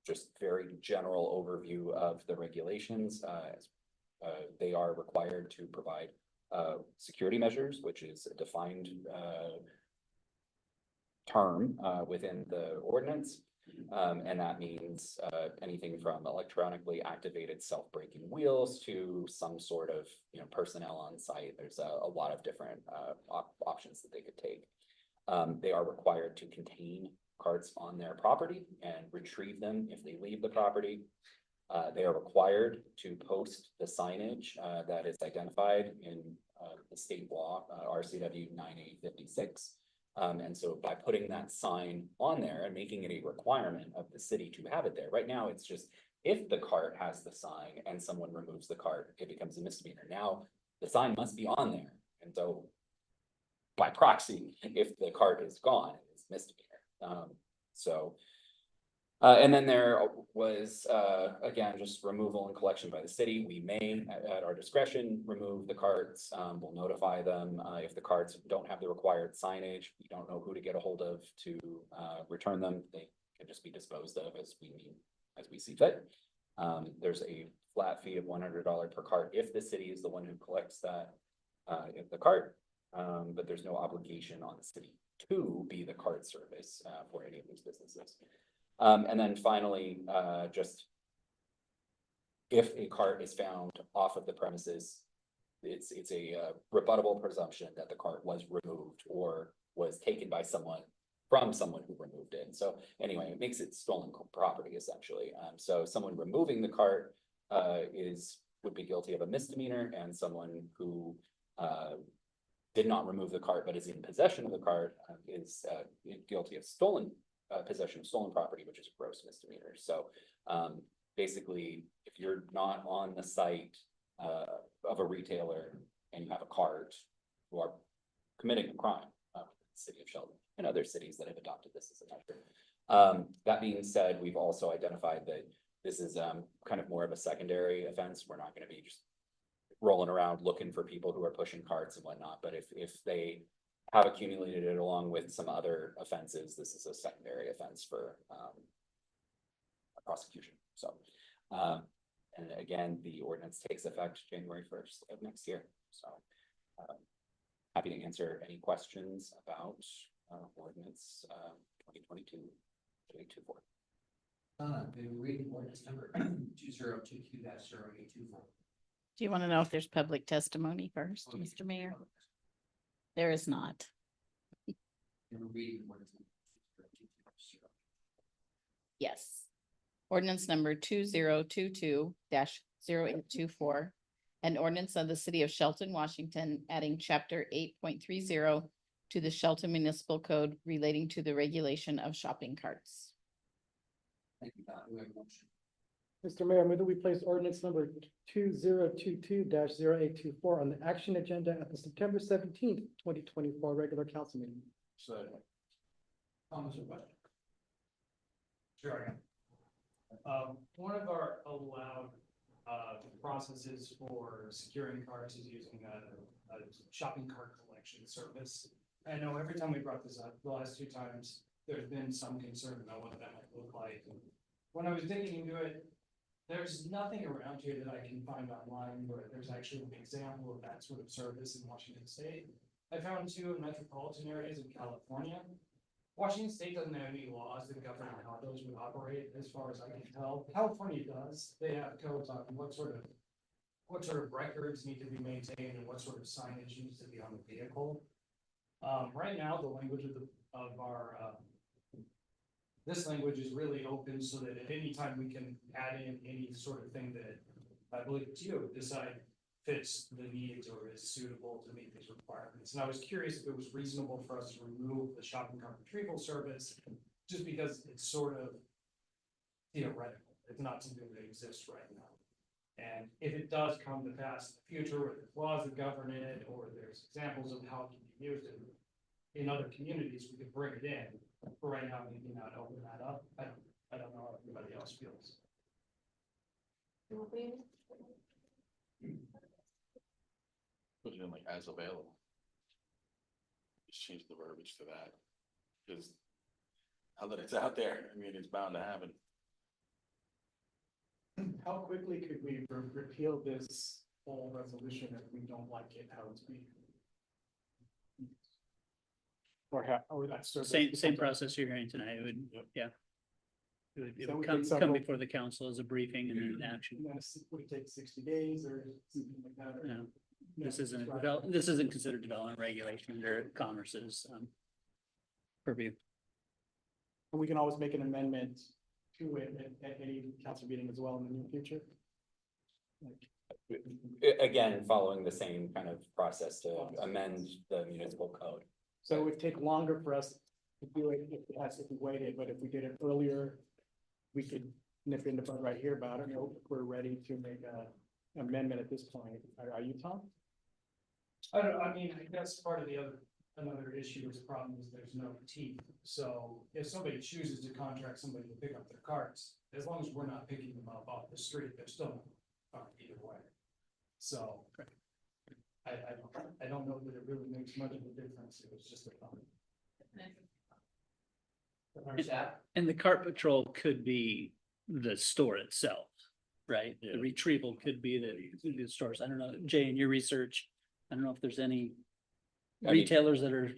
[SPEAKER 11] just very general overview of the regulations, they are required to provide security measures, which is a defined term within the ordinance. And that means anything from electronically activated self-braking wheels to some sort of, you know, personnel on site. There's a lot of different options that they could take. They are required to contain carts on their property and retrieve them if they leave the property. They are required to post the signage that is identified in the state law, RCW 9856. And so by putting that sign on there and making it a requirement of the city to have it there, right now it's just if the cart has the sign and someone removes the cart, it becomes a misdemeanor. Now the sign must be on there. And so by proxy, if the cart is gone, it's misdemeanor. And then there was, again, just removal and collection by the city. We may, at our discretion, remove the carts. We'll notify them. If the carts don't have the required signage, we don't know who to get a hold of to return them. They can just be disposed of as we see fit. There's a flat fee of $100 per cart if the city is the one who collects that, the cart. But there's no obligation on the city to be the cart service for any of these businesses. And then finally, just if a cart is found off of the premises, it's a rebuttable presumption that the cart was removed or was taken by someone from someone who removed it. So anyway, it makes it stolen property essentially. So someone removing the cart would be guilty of a misdemeanor, and someone who did not remove the cart but is in possession of the cart is guilty of possession of stolen property, which is a gross misdemeanor. So basically, if you're not on the site of a retailer and you have a cart, you are committing a crime in the city of Sheldon and other cities that have adopted this as a measure. That being said, we've also identified that this is kind of more of a secondary offense. We're not going to be just rolling around looking for people who are pushing carts and whatnot, but if they have accumulated it along with some other offenses, this is a secondary offense for a prosecution. So, and again, the ordinance takes effect January 1st of next year. So, happy to answer any questions about ordinance 2022-824.
[SPEAKER 10] Reading ordinance number 2022-0824.
[SPEAKER 2] Do you want to know if there's public testimony first, Mr. Mayor? There is not.
[SPEAKER 10] Reading ordinance number 2022-0824.
[SPEAKER 2] Yes. Ordinance number 2022-0824. An ordinance of the city of Shelton, Washington, adding chapter 8.30 to the Shelton Municipal Code relating to the regulation of shopping carts.
[SPEAKER 10] Thank you, Don. Do we have a motion?
[SPEAKER 12] Mr. Mayor, I move that we place ordinance number 2022-0824 on the action agenda at the September 17th, 2024 regular council meeting.
[SPEAKER 10] Comments or questions?
[SPEAKER 14] Sure. One of our allowed processes for securing carts is using a shopping cart collection service. I know every time we brought this up, the last two times, there's been some concern about what that might look like. When I was digging into it, there's nothing around here that I can find online where there's actually an example of that sort of service in Washington State. I found two metropolitan areas in California. Washington State doesn't have any laws that govern how those would operate, as far as I can tell. California does. They have codes on what sort of records need to be maintained and what sort of signage needs to be on the vehicle. Right now, the language of our this language is really open so that at any time we can add in any sort of thing that I believe it's you decide fits the needs or is suitable to meet these requirements. And I was curious if it was reasonable for us to remove the shopping cart retrieval service, just because it's sort of theoretical. It's not something that exists right now. And if it does come to pass in the future where there's laws that govern it, or there's examples of how it can be used in other communities, we could bring it in. But right now, we do not open that up. I don't know how everybody else feels.
[SPEAKER 9] Put it in like as available. Just change the verbiage to that. Because now that it's out there, I mean, it's bound to happen.
[SPEAKER 12] How quickly could we repeal this whole resolution if we don't like it, how it's being? Or that service?
[SPEAKER 13] Same process you're hearing tonight. It would, yeah. It
[SPEAKER 12] So
[SPEAKER 13] would
[SPEAKER 12] we take
[SPEAKER 13] come
[SPEAKER 12] several-
[SPEAKER 13] before the council as a briefing and then action.
[SPEAKER 12] And then would it take 60 days or something like that? Or-
[SPEAKER 13] No,
[SPEAKER 12] Yeah,
[SPEAKER 13] this isn't,
[SPEAKER 12] right.
[SPEAKER 13] this isn't considered development regulation or commerce's purview.
[SPEAKER 12] And we can always make an amendment to it at any council meeting as well in the near future.
[SPEAKER 11] Again, following the same kind of process to amend the municipal code.
[SPEAKER 12] So it would take longer for us to do it if we waited, but if we did it earlier, we could nip in the bud right here, but I don't know if we're ready to make an amendment at this point. Are you, Tom?
[SPEAKER 14] I mean, I guess part of the other another issue is problem is there's no teeth. So if somebody chooses to contract somebody to pick up their carts, as long as we're not picking them up off the street, they're still not either way. So I don't know that it really makes much of a difference. It was just a comment.
[SPEAKER 13] And the cart patrol could be the store itself, right? The retrieval could be the stores. I don't know, Jay, in your research, I don't know if there's any
[SPEAKER 11] I mean-
[SPEAKER 13] retailers that are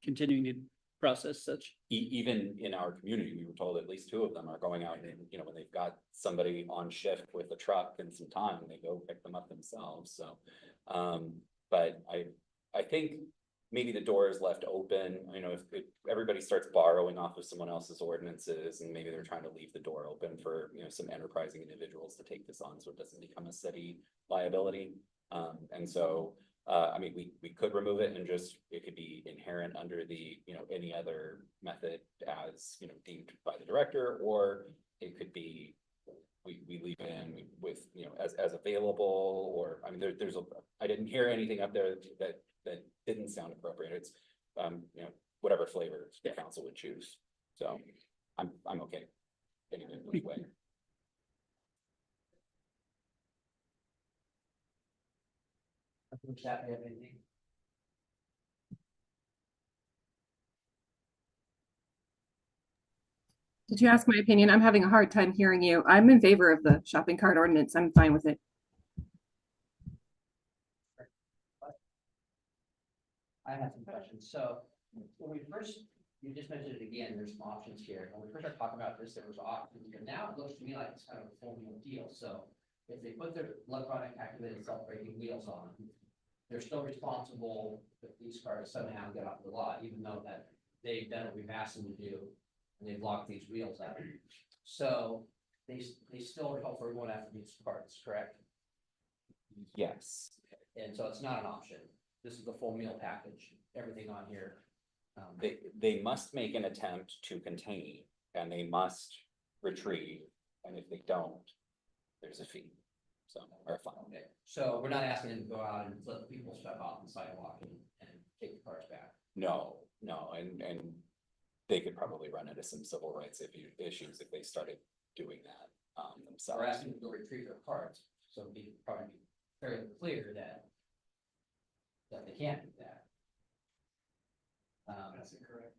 [SPEAKER 13] continuing to process such.
[SPEAKER 11] Even in our community, we were told at least 2 of them are going out and, you know, when they've got somebody on shift with a truck and some time, they go pick them up themselves, so. But I think maybe the door is left open, you know, if everybody starts borrowing off of someone else's ordinances and maybe they're trying to leave the door open for, you know, some enterprising individuals to take this on, so it doesn't become a city liability. And so, I mean, we could remove it and just, it could be inherent under the, you know, any other method as, you know, deemed by the director, or it could be, we leave it in with, you know, as available, or, I mean, there's I didn't hear anything up there that didn't sound appropriate. It's, you know, whatever flavor the council would choose. So I'm okay. Getting it this way.
[SPEAKER 10] Staff, you have anything?
[SPEAKER 15] Did you ask my opinion? I'm having a hard time hearing you. I'm in favor of the shopping cart ordinance. I'm fine with it.
[SPEAKER 10] I have some questions. So when we first, you just mentioned it again, there's some options here. When we first started talking about this, there was options, but now it looks to me like it's kind of a full meal deal. So if they put their electronic activated self-braking wheels on, they're still responsible if these cars somehow get off the lot, even though that they've done what we've asked them to do, and they've locked these wheels out. So they still are held for going after these parts, correct?
[SPEAKER 11] Yes.
[SPEAKER 10] And so it's not an option. This is the full meal package, everything on here.
[SPEAKER 11] They must make an attempt to contain, and they must retrieve, and if they don't, there's a fee. So, or a fine.
[SPEAKER 10] Okay, so we're not asking them to go out and flip people's stuff off the sidewalk and take the cars back.
[SPEAKER 11] No, and they could probably run into some civil rights issues if they started doing that themselves.
[SPEAKER 10] We're asking them to go retrieve their cards, so it'd be probably fairly clear that they can't do that.
[SPEAKER 14] That's incorrect.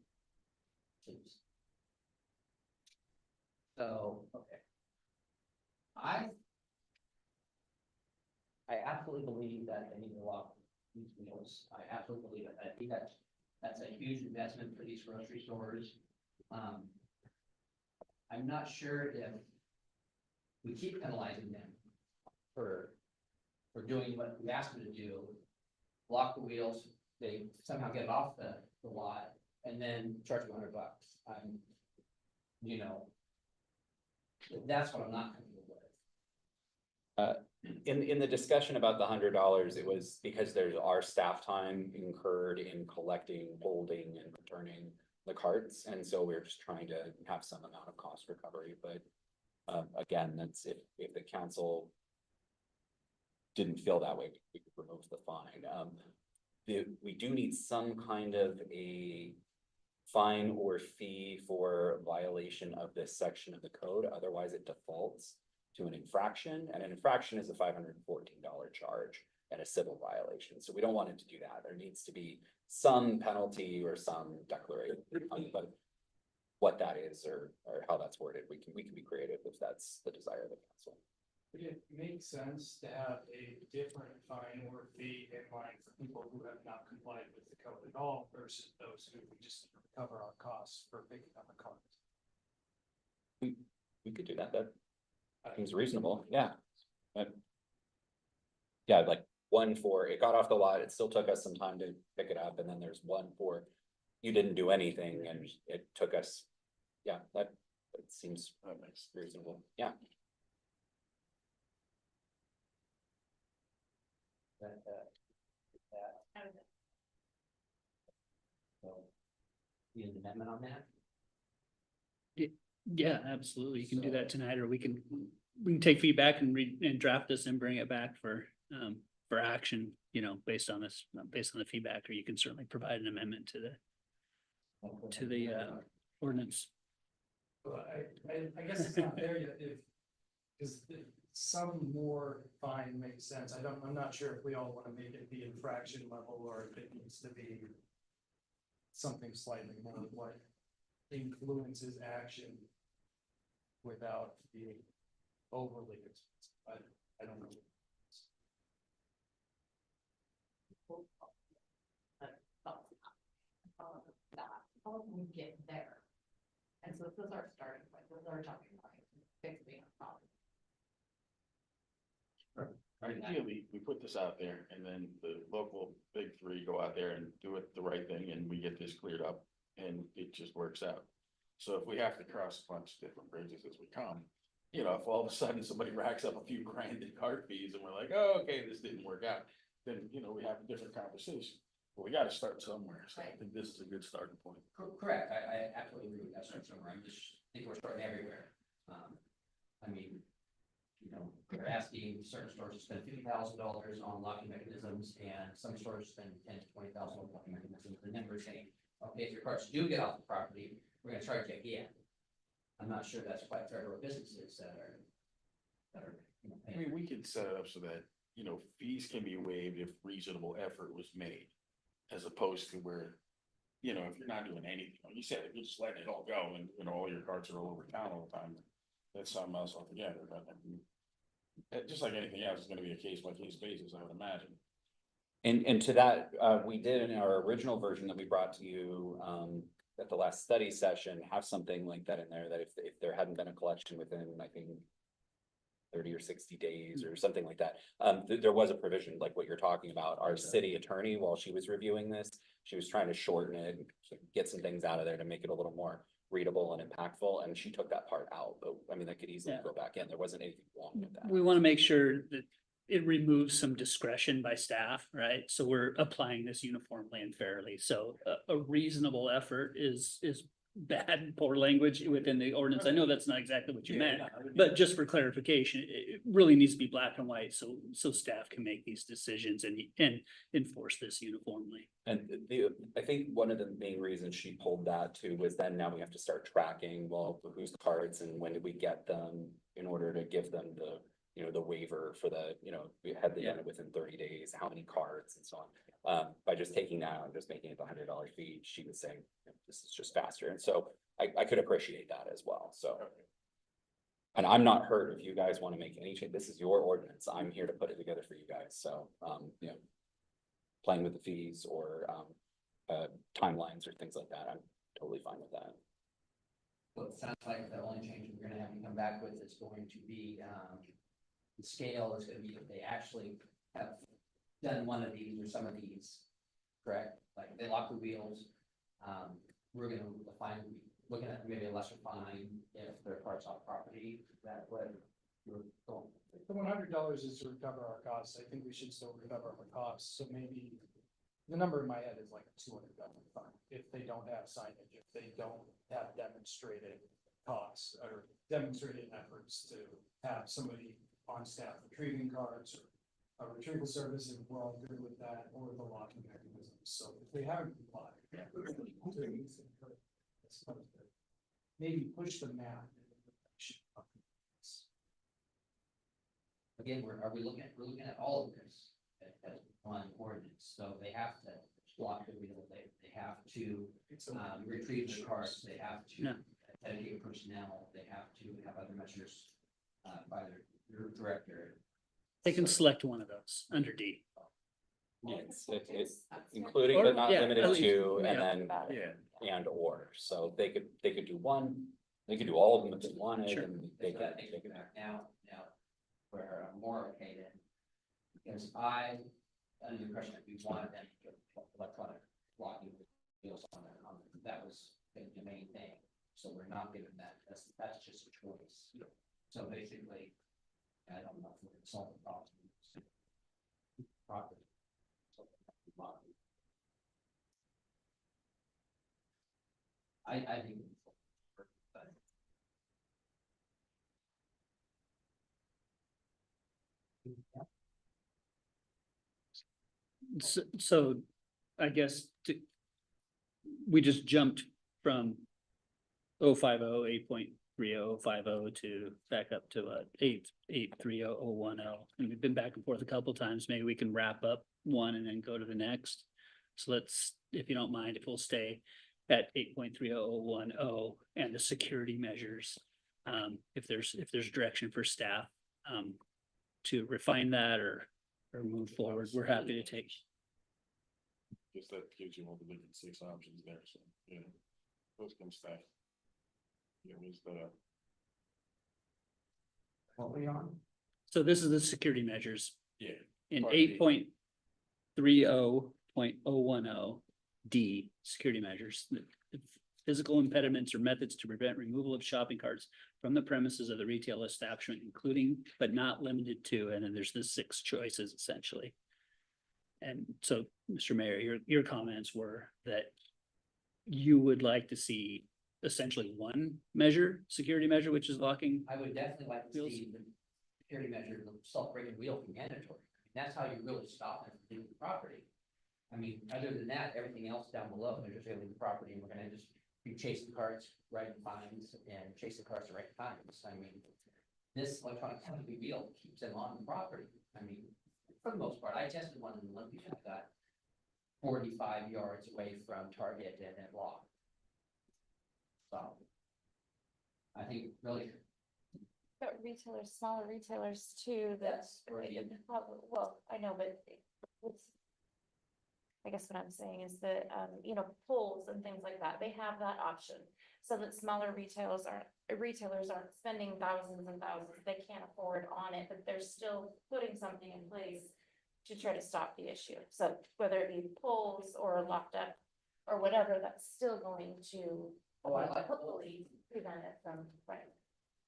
[SPEAKER 10] So, okay. I absolutely believe that they need to lock these wheels. I absolutely believe it. I think that's a huge investment for these grocery stores. I'm not sure if we keep penalizing them for doing what we asked them to do, lock the wheels, they somehow get off the lot, and then charge them $100. You know, that's what I'm not comfortable with.
[SPEAKER 11] In the discussion about the $100, it was because there's our staff time incurred in collecting, holding, and returning the carts, and so we're just trying to have some amount of cost recovery. But again, that's if the council didn't feel that way, we could remove the fine. We do need some kind of a fine or fee for violation of this section of the code. Otherwise, it defaults to an infraction, and an infraction is a $514 charge and a civil violation. So we don't want it to do that. There needs to be some penalty or some declaration, but what that is or how that's worded, we can be creative if that's the desire of the council.
[SPEAKER 14] Would it make sense to have a different fine or fee in mind for people who have not complied with the code at all versus those who just cover our costs for picking up a cart?
[SPEAKER 11] We could do that. That seems reasonable. Yeah. Yeah, like one for it got off the lot. It still took us some time to pick it up, and then there's one for you didn't do anything, and it took us. Yeah, that seems reasonable. Yeah.
[SPEAKER 10] So, need an amendment on that?
[SPEAKER 13] Yeah, absolutely. You can do that tonight, or we can take feedback and read and draft this and bring it back for for action, you know, based on this, based on the feedback, or you can certainly provide an amendment to the ordinance.
[SPEAKER 14] Well, I guess it's not there yet, because some more fine makes sense. I'm not sure if we all want to make it the infraction level or if it needs to be something slightly more what influences action without being overly expensive. I don't know.
[SPEAKER 16] How can we get there? And so this is our starting point, this is our jumping point, fixing a problem.
[SPEAKER 17] Ideally, we put this out there and then the local big three go out there and do it the right thing and we get this cleared up and it just works out. So if we have to cross a bunch of different bridges as we come, you know, if all of a sudden somebody racks up a few grand in cart fees and we're like, oh, okay, this didn't work out, then, you know, we have a different conversation. But we gotta start somewhere, so I think this is a good starting point.
[SPEAKER 10] Correct, I absolutely agree with that, start somewhere, I think we're starting everywhere. I mean, you know, they're asking certain stores to spend $50,000 on locking mechanisms, and some stores spend $10,000 to $20,000 on locking mechanisms, and then we're saying, okay, if your carts do get off the property, we're gonna charge you again. I'm not sure that's quite fair to our businesses that are, you know,
[SPEAKER 17] I mean, we could set it up so that, you know, fees can be waived if reasonable effort was made. As opposed to where, you know, if you're not doing anything, like you said, if you're just letting it all go and, you know, all your carts are all over town all the time, that's something else altogether, but I mean, just like anything else, it's gonna be a case by case basis, I would imagine.
[SPEAKER 11] And to that, we did in our original version that we brought to you, at the last study session, have something like that in there, that if there hadn't been a collection within, I think, 30 or 60 days or something like that. There was a provision like what you're talking about. Our city attorney, while she was reviewing this, she was trying to shorten it, and get some things out of there to make it a little more readable and impactful, and she took that part out, but I mean, that could easily go back in. There wasn't anything wrong with that.
[SPEAKER 13] We want to make sure that it removes some discretion by staff, right? So we're applying this uniformly and fairly. So a reasonable effort is bad, poor language within the ordinance. I know that's not exactly what you meant, but just for clarification, it really needs to be black and white, so staff can make these decisions and enforce this uniformly.
[SPEAKER 11] And I think one of the main reasons she pulled that too was then now we have to start tracking, well, whose cards and when did we get them in order to give them the, you know, the waiver for the, you know, we had the end within 30 days, how many cards and so on. By just taking that and just making it the $100 fee, she was saying, you know, this is just faster. And so I could appreciate that as well. So. And I'm not hurt if you guys want to make any change. This is your ordinance. I'm here to put it together for you guys. So, you know, playing with the fees or timelines or things like that, I'm totally fine with that.
[SPEAKER 10] Well, it sounds like the only change we're gonna have you come back with is going to be, the scale is gonna be if they actually have done one of these or some of these, correct? Like they lock the wheels, we're gonna find, looking at maybe a lesser fine if their cart's off property, that would, you're going.
[SPEAKER 14] The $100 is to recover our costs. I think we should still recover our costs, so maybe the number in my head is like a $200 fine if they don't have signage, if they don't have demonstrated costs or demonstrated efforts to have somebody on staff retrieving cards or a retrieval service, and we're all good with that, or the locking mechanism. So if they haven't complied, maybe push the map.
[SPEAKER 10] Again, we're looking at all of this as one ordinance, so they have to block the wheel, they have to retrieve the cards, they have to dedicate personnel, they have to have other measures by their director.
[SPEAKER 13] They can select one of those under D.
[SPEAKER 11] It's including but not limited to, and then and or, so they could do one, they could do all of them if they wanted, and they could.
[SPEAKER 10] Now, where I'm more okay then, because I, under the impression that we wanted them to put electronic locking wheels on that was the main thing, so we're not giving that, that's just a choice. So basically, I don't know if we can solve the problem. Property. I think.
[SPEAKER 13] So I guess we just jumped from 8.30 to back up to 8.30.10. And we've been back and forth a couple times. Maybe we can wrap up one and then go to the next. So let's, if you don't mind, if we'll stay at 8.30.10 and the security measures. If there's direction for staff to refine that or move forward, we're happy to take.
[SPEAKER 9] Just that gives you all the different 6 options there, so, yeah. Those kind of stuff. It was the.
[SPEAKER 10] What were you on?
[SPEAKER 13] So this is the security measures.
[SPEAKER 9] Yeah.
[SPEAKER 13] In
[SPEAKER 9] Part B.
[SPEAKER 13] 8.30.010 D, security measures. The physical impediments or methods to prevent removal of shopping carts from the premises of the retail establishment, including but not limited to, and then there's the 6 choices essentially. And so, Mr. Mayor, your comments were that you would like to see essentially one measure, security measure, which is locking.
[SPEAKER 10] I would definitely like to see the security measure, the self-braking wheel be mandatory. That's how you really stop them from leaving the property. I mean, other than that, everything else down below, they're just leaving the property and we're gonna just be chasing carts, writing fines and chasing cars to write fines. I mean, this electronic penalty wheel keeps them on the property. I mean, for the most part, I tested one in the Olympic, I got 45 yards away from Target and it locked. So I think really.
[SPEAKER 16] But retailers, smaller retailers too, that's, well, I know, but it's. I guess what I'm saying is that, you know, polls and things like that, they have that option. So that smaller retailers aren't spending thousands and thousands, they can't afford on it, but they're still putting something in place to try to stop the issue. So whether it be polls or locked up or whatever, that's still going to hopefully prevent it from, right.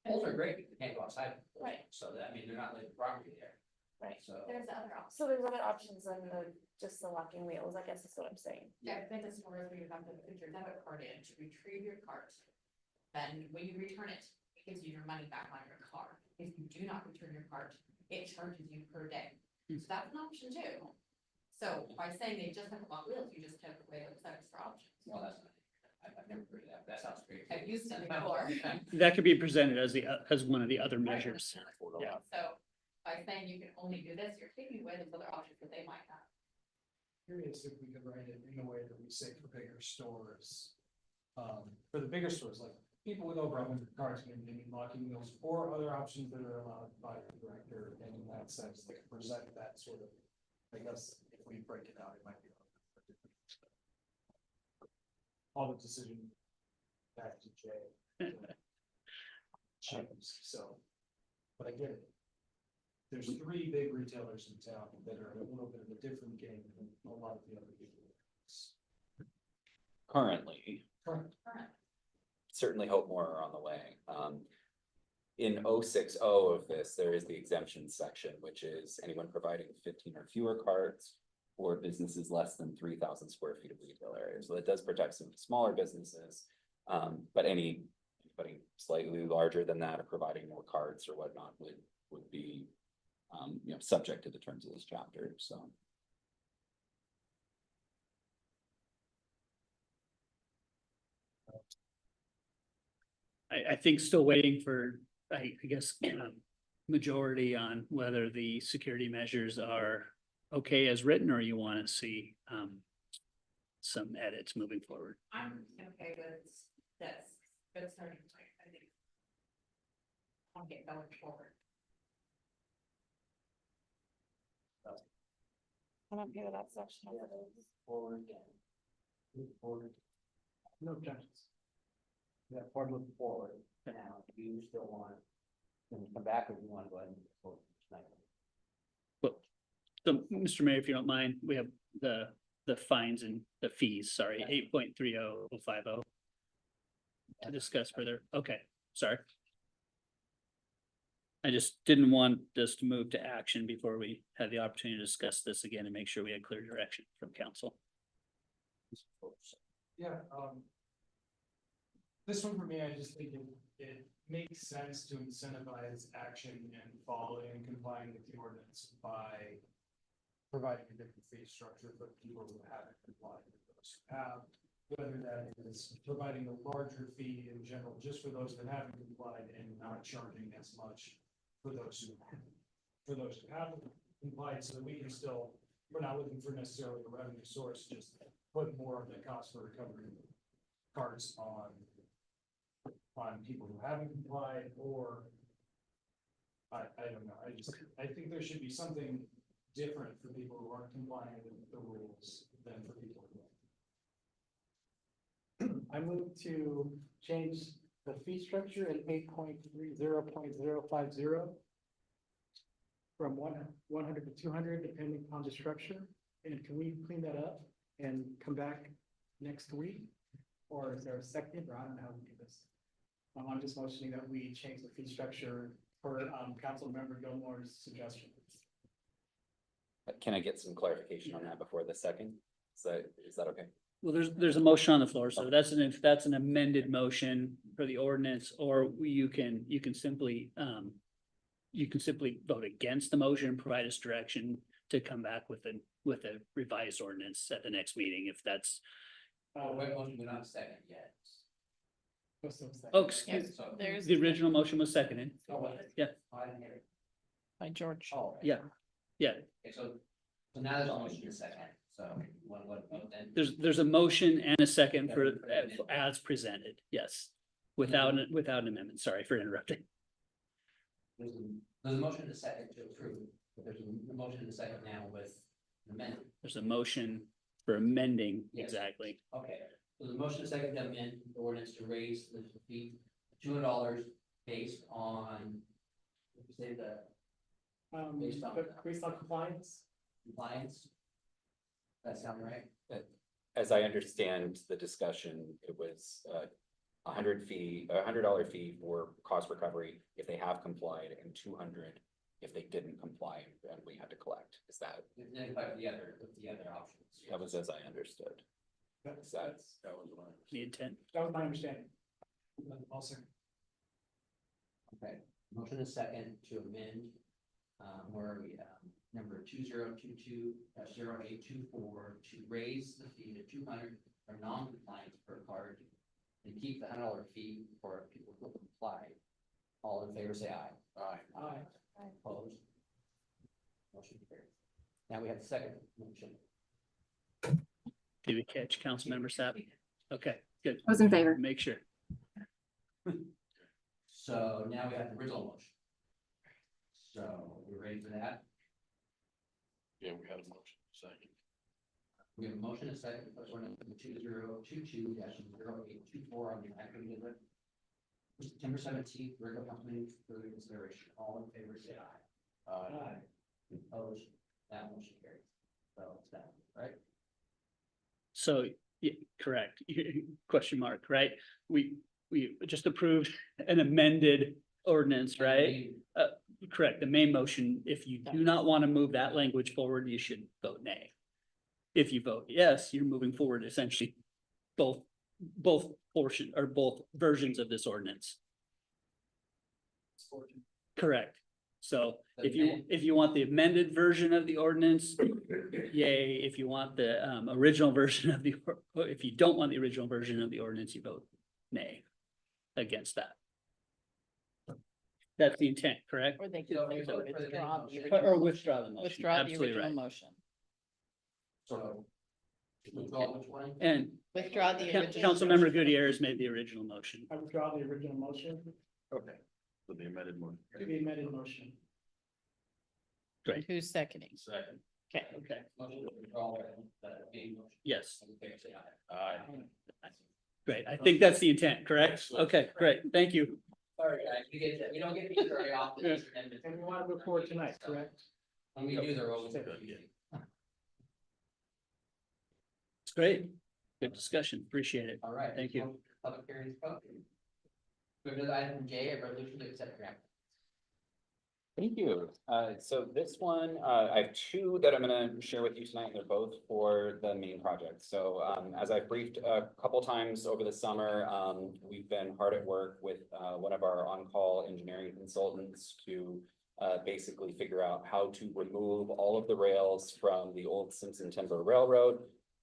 [SPEAKER 10] Polls are great, because you can't go outside.
[SPEAKER 16] Right.
[SPEAKER 10] So that, I mean, they're not leaving property there.
[SPEAKER 16] Right,
[SPEAKER 10] So.
[SPEAKER 16] there's other options. So there's other options than just the locking wheels, I guess is what I'm saying.
[SPEAKER 18] Yeah, I think it's more where you have to put your debit card in to retrieve your cart. Then when you return it, it gives you your money back on your card. If you do not return your cart, it charges you per day. So that's an option too. So by saying they just have to lock wheels, you just took away those extra options.
[SPEAKER 10] Well, that's not, I've never heard of that. That sounds great.
[SPEAKER 18] I've used it before.
[SPEAKER 13] That could be presented as one of the other measures. Yeah.
[SPEAKER 18] So by saying you can only do this, you're taking away those other options that they might have.
[SPEAKER 14] Curious if we could write it in a way that we say for bigger stores. For the bigger stores, like people with over 100 cars, maybe locking wheels or other options that are allowed by the director. And in that sense, they present that sort of, I guess, if we break it out, it might be. All the decision back to Jay. So, but I get it. There's 3 big retailers in town that are a little bit of a different game than a lot of the other people.
[SPEAKER 11] Currently,
[SPEAKER 14] Correct.
[SPEAKER 11] certainly hope more are on the way. In 060 of this, there is the exemption section, which is anyone providing 15 or fewer carts or businesses less than 3,000 square feet of retail area. So it does protect some smaller businesses, but anybody slightly larger than that or providing more carts or whatnot would be subject to the terms of this chapter. So.
[SPEAKER 13] I think still waiting for, I guess, majority on whether the security measures are okay as written, or you want to see some edits moving forward.
[SPEAKER 18] I'm okay with this, good starting point, I think. I'll get going forward.
[SPEAKER 16] I'm okay with that section.
[SPEAKER 10] Forward. Move forward.
[SPEAKER 14] No objections.
[SPEAKER 10] Yeah, forward, moving forward. Now, do you still want, when you come back, or do you want to go ahead and move forward tonight?
[SPEAKER 13] Well, so, Mr. Mayor, if you don't mind, we have the fines and the fees, sorry, 8.30.50 to discuss further. Okay, sorry. I just didn't want this to move to action before we had the opportunity to discuss this again and make sure we had clear direction from council.
[SPEAKER 14] Yeah, this one for me, I just think it makes sense to incentivize action and following and complying with the ordinance by providing a different fee structure for people who haven't complied with those who have. Whether that is providing a larger fee in general, just for those that haven't complied and not charging as much for those who haven't complied, so that we can still, we're not looking for necessarily a revenue source, just put more of the cost for recovering carts on people who haven't complied, or I don't know, I think there should be something different for people who aren't complying with the rules than for people who are. I move to change the fee structure at 8.30.050 from 100 to 200, depending upon the structure. And can we clean that up and come back next week? Or is there a second, or I don't know how we do this? I'm just motioning that we change the fee structure for Council Member Gilmore's suggestion.
[SPEAKER 11] Can I get some clarification on that before the second? Is that okay?
[SPEAKER 13] Well, there's a motion on the floor, so that's an amended motion for the ordinance, or you can simply vote against the motion and provide us direction to come back with a revised ordinance at the next meeting, if that's.
[SPEAKER 10] Wait, motion, we're not second yet.
[SPEAKER 13] Oh, excuse,
[SPEAKER 2] There's
[SPEAKER 13] the original motion was seconded. Yeah.
[SPEAKER 10] I didn't hear it.
[SPEAKER 2] by George.
[SPEAKER 10] Oh, okay.
[SPEAKER 13] Yeah, yeah.
[SPEAKER 10] Okay, so now there's a motion in a second, so what then?
[SPEAKER 13] There's a motion and a second for as presented, yes. Without an amendment. Sorry for interrupting.
[SPEAKER 10] There's a motion in a second to approve, but there's a motion in a second now with an amendment.
[SPEAKER 13] There's a motion for amending,
[SPEAKER 10] Yes.
[SPEAKER 13] exactly.
[SPEAKER 10] Okay, so the motion is second to amend the ordinance to raise the fee $200 based on, what did you say, the based on compliance? Compliance? That sound right?
[SPEAKER 11] As I understand the discussion, it was $100 fee for cost recovery if they have complied, and 200 if they didn't comply and we had to collect. Is that?
[SPEAKER 10] With the other options.
[SPEAKER 11] That was as I understood. That was
[SPEAKER 13] the intent.
[SPEAKER 14] That was my understanding. Also.
[SPEAKER 10] Okay, motion is second to amend, where are we, number 2022-0824 to raise the fee to 200 for non-compliance per card and keep the $100 fee for people who comply. All in favor, say aye. Aye. Aye. Opposed? Motion carries. Now we have the second motion.
[SPEAKER 13] Did we catch Councilmember Sept? Okay, good.
[SPEAKER 15] I was in favor.
[SPEAKER 13] Make sure.
[SPEAKER 10] So now we have the original motion. So we're ready for that?
[SPEAKER 17] Yeah, we had a motion, second.
[SPEAKER 10] We have a motion and a second, plus one, 2022-0824 on the acronym. September 17th, regular company for consideration. All in favor, say aye. Aye. Opposed? That motion carries. So it's that, right?
[SPEAKER 13] So, yeah, correct. Question mark, right? We just approved an amended ordinance, right? Correct. The main motion, if you do not want to move that language forward, you should vote nay. If you vote yes, you're moving forward essentially both portion or both versions of this ordinance. Correct. So if you want the amended version of the ordinance, yay. If you want the original version of if you don't want the original version of the ordinance, you vote nay against that. That's the intent, correct?
[SPEAKER 2] Or they could withdraw the
[SPEAKER 13] Or withdraw the motion.
[SPEAKER 2] Withdraw the
[SPEAKER 13] Absolutely
[SPEAKER 2] original
[SPEAKER 13] right.
[SPEAKER 2] motion.
[SPEAKER 10] So withdraw which one?
[SPEAKER 13] And
[SPEAKER 2] Withdraw the original.
[SPEAKER 13] Councilmember Gutierrez made the original motion.
[SPEAKER 14] I withdraw the original motion,
[SPEAKER 17] Okay. So the amended motion.
[SPEAKER 14] the amended motion.
[SPEAKER 13] Great.
[SPEAKER 2] Who's seconding?
[SPEAKER 17] Second.
[SPEAKER 2] Okay.
[SPEAKER 13] Okay.
[SPEAKER 10] Motion to withdraw the main motion.
[SPEAKER 13] Yes.
[SPEAKER 10] All in favor, say aye.
[SPEAKER 17] Aye.
[SPEAKER 13] Great. I think that's the intent, correct? Okay, great. Thank you.
[SPEAKER 10] Sorry, guys, we don't get these very often.
[SPEAKER 13] Yeah.
[SPEAKER 14] And we want to move forward tonight, correct?
[SPEAKER 10] When we do, they're always.
[SPEAKER 13] It's great. Good discussion. Appreciate it.
[SPEAKER 10] All right.
[SPEAKER 13] Thank you.
[SPEAKER 10] Public hearings open. Go to item J, a resolution to accept grant.
[SPEAKER 11] Thank you. So this one, I have two that I'm going to share with you tonight. They're both for the main project. So as I've briefed a couple times over the summer, we've been hard at work with one of our on-call engineering consultants to basically figure out how to remove all of the rails from the old Simpson Timber Railroad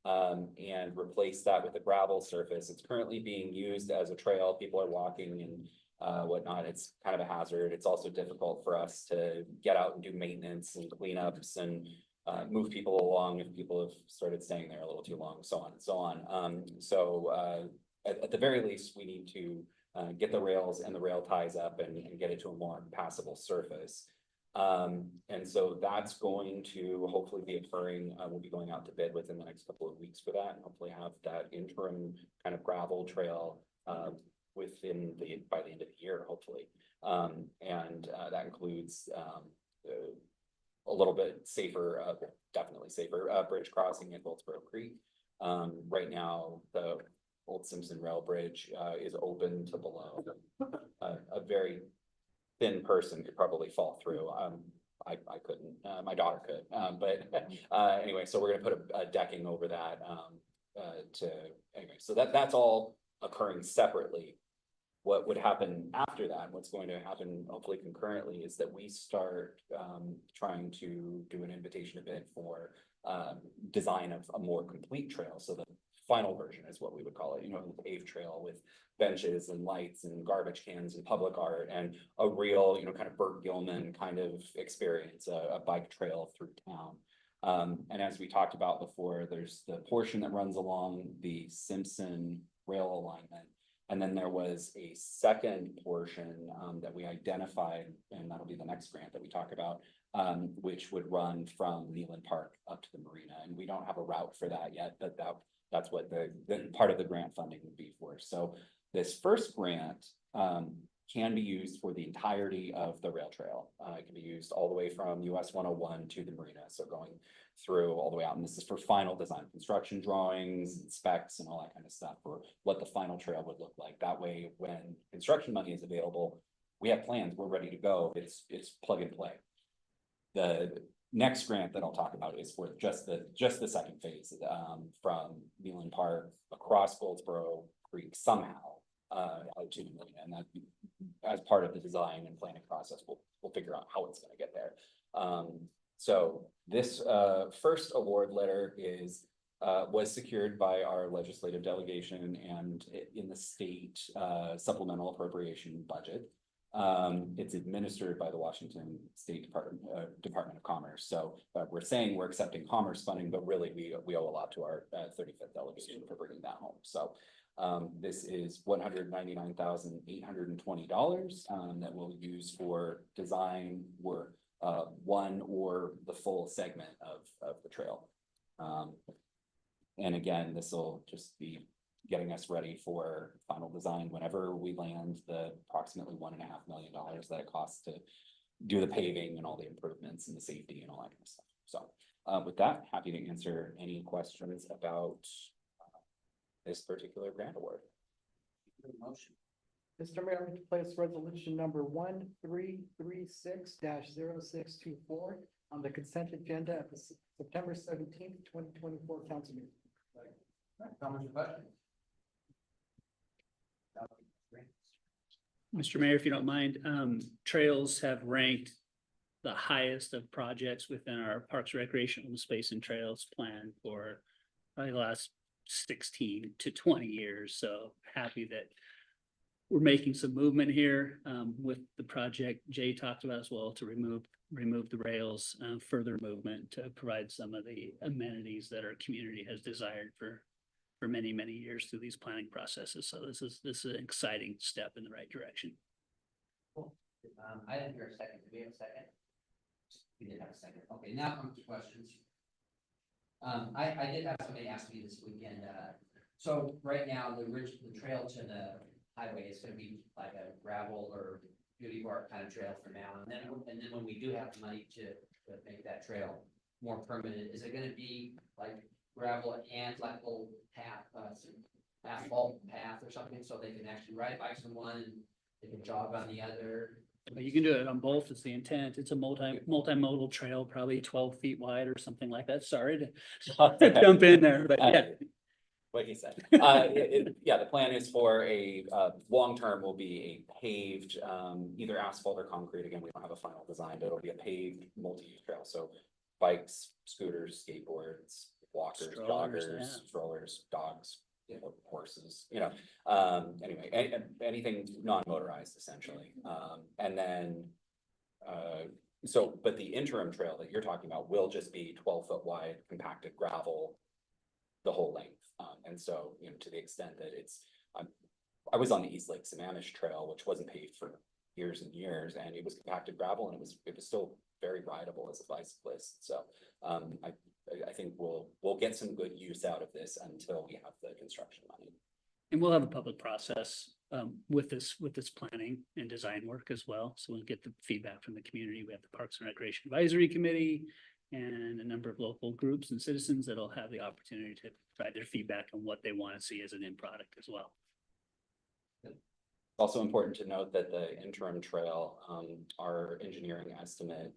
[SPEAKER 11] and replace that with a gravel surface. It's currently being used as a trail. People are walking and whatnot. It's kind of a hazard. It's also difficult for us to get out and do maintenance and cleanups and move people along if people have started staying there a little too long, so on and so on. At the very least, we need to get the rails and the rail ties up and get it to a more passable surface. And so that's going to hopefully be occurring. We'll be going out to bid within the next couple of weeks for that, and hopefully have that interim kind of gravel trail by the end of the year, hopefully. That includes a little bit safer, definitely safer bridge crossing at Goldsboro Creek. Right now, the old Simpson Rail Bridge is open to below. A very thin person could probably fall through. I couldn't, my daughter could, but anyway, so we're gonna put a decking over that anyway, so that's all occurring separately. What would happen after that, what's going to happen hopefully concurrently, is that we start trying to do an invitation to bid for design of a more complete trail. So the final version is what we would call it, you know, a paved trail with benches and lights and garbage cans and public art and a real, you know, kind of Burt Gilman kind of experience, a bike trail through town. And as we talked about before, there's the portion that runs along the Simpson rail alignment. And then there was a second portion that we identified, and that'll be the next grant that we talk about, which would run from Neyland Park up to the marina. And we don't have a route for that yet, but that's what the part of the grant funding would be for. So this first grant can be used for the entirety of the rail trail. It can be used all the way from US 101 to the marina. So going through all the way out, and this is for final design, construction drawings, and specs and all that kind of stuff for what the final trail would look like. That way, when construction money is available, we have plans, we're ready to go. It's plug and play. The next grant that I'll talk about is for just the second phase, from Neyland Park across Goldsboro Creek somehow out to the marina, and that as part of the design and planning process, we'll figure out how it's going to get there. So this first award letter was secured by our legislative delegation and in the state supplemental appropriation budget. It's administered by the Washington State Department of Commerce. So we're saying we're accepting commerce funding, but really we owe a lot to our 35th delegation for bringing that home. So this is $199,820 that we'll use for design work, one or the full segment of the trail. And again, this will just be getting us ready for final design whenever we land the approximately $1.5 million that it costs to do the paving and all the improvements and the safety and all that kind of stuff. So with that, happy to answer any questions about this particular grant award.
[SPEAKER 10] Motion.
[SPEAKER 12] Mr. Mayor, I would place resolution number 1336-0624 on the consent agenda at the September 17th, 2024 council meeting.
[SPEAKER 10] Comments or questions?
[SPEAKER 13] Mr. Mayor, if you don't mind, trails have ranked the highest of projects within our Parks, Recreation, Open Space and Trails plan for probably the last 16 to 20 years. So happy that we're making some movement here with the project Jay talked about as well, to remove the rails, further movement to provide some of the amenities that our community has desired for many, many years through these planning processes. So this is an exciting step in the right direction.
[SPEAKER 10] Cool. I didn't hear a second. Did we have a second? We did have a second. Okay, now comes to questions. I did have somebody ask me this weekend. So right now, the trail to the highway is going to be like a gravel or beauty bar kind of trail for now, and then when we do have the money to make that trail more permanent, is it going to be like gravel and like a little path, asphalt path or something, so they can actually ride bikes on one and they can jog on the other?
[SPEAKER 13] But you can do it on both. It's the intent. It's a multimodal trail, probably 12 feet wide or something like that. Sorry to jump in there, but yeah.
[SPEAKER 11] what he said. Yeah, the plan is for a, long-term will be a paved, either asphalt or concrete. Again, we don't have a final design, but it'll be a paved multi-use trail. So bikes, scooters, skateboards, walkers,
[SPEAKER 13] Strollers,
[SPEAKER 11] joggers,
[SPEAKER 13] yeah.
[SPEAKER 11] strollers, dogs, horses, anyway, anything non-motorized essentially. And then, but the interim trail that you're talking about will just be 12-foot wide compacted gravel the whole length. And so, to the extent that it's, I was on the East Lake Sammamish Trail, which wasn't paved for years and years, and it was compacted gravel, and it was still very rideable as a bicyclist. So, I think we'll get some good use out of this until we have the construction money.
[SPEAKER 13] And we'll have a public process with this planning and design work as well. So we'll get the feedback from the community. We have the Parks and Recreation Advisory Committee and a number of local groups and citizens that'll have the opportunity to provide their feedback on what they want to see as an end product as well.
[SPEAKER 11] It's also important to note that the interim trail, our engineering estimate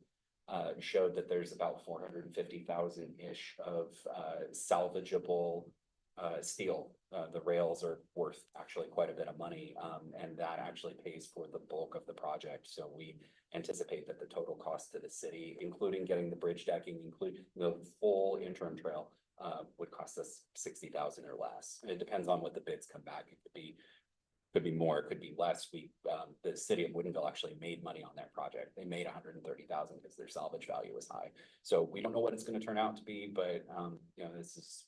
[SPEAKER 11] showed that there's about 450,000-ish of salvageable steel. The rails are worth actually quite a bit of money, and that actually pays for the bulk of the project. So we anticipate that the total cost to the city, including getting the bridge decking, including the full interim trail, would cost us 60,000 or less. And it depends on what the bids come back. It could be more, it could be less. The city of Woodinville actually made money on that project. They made 130,000 because their salvage value was high. So we don't know what it's going to turn out to be, but this is,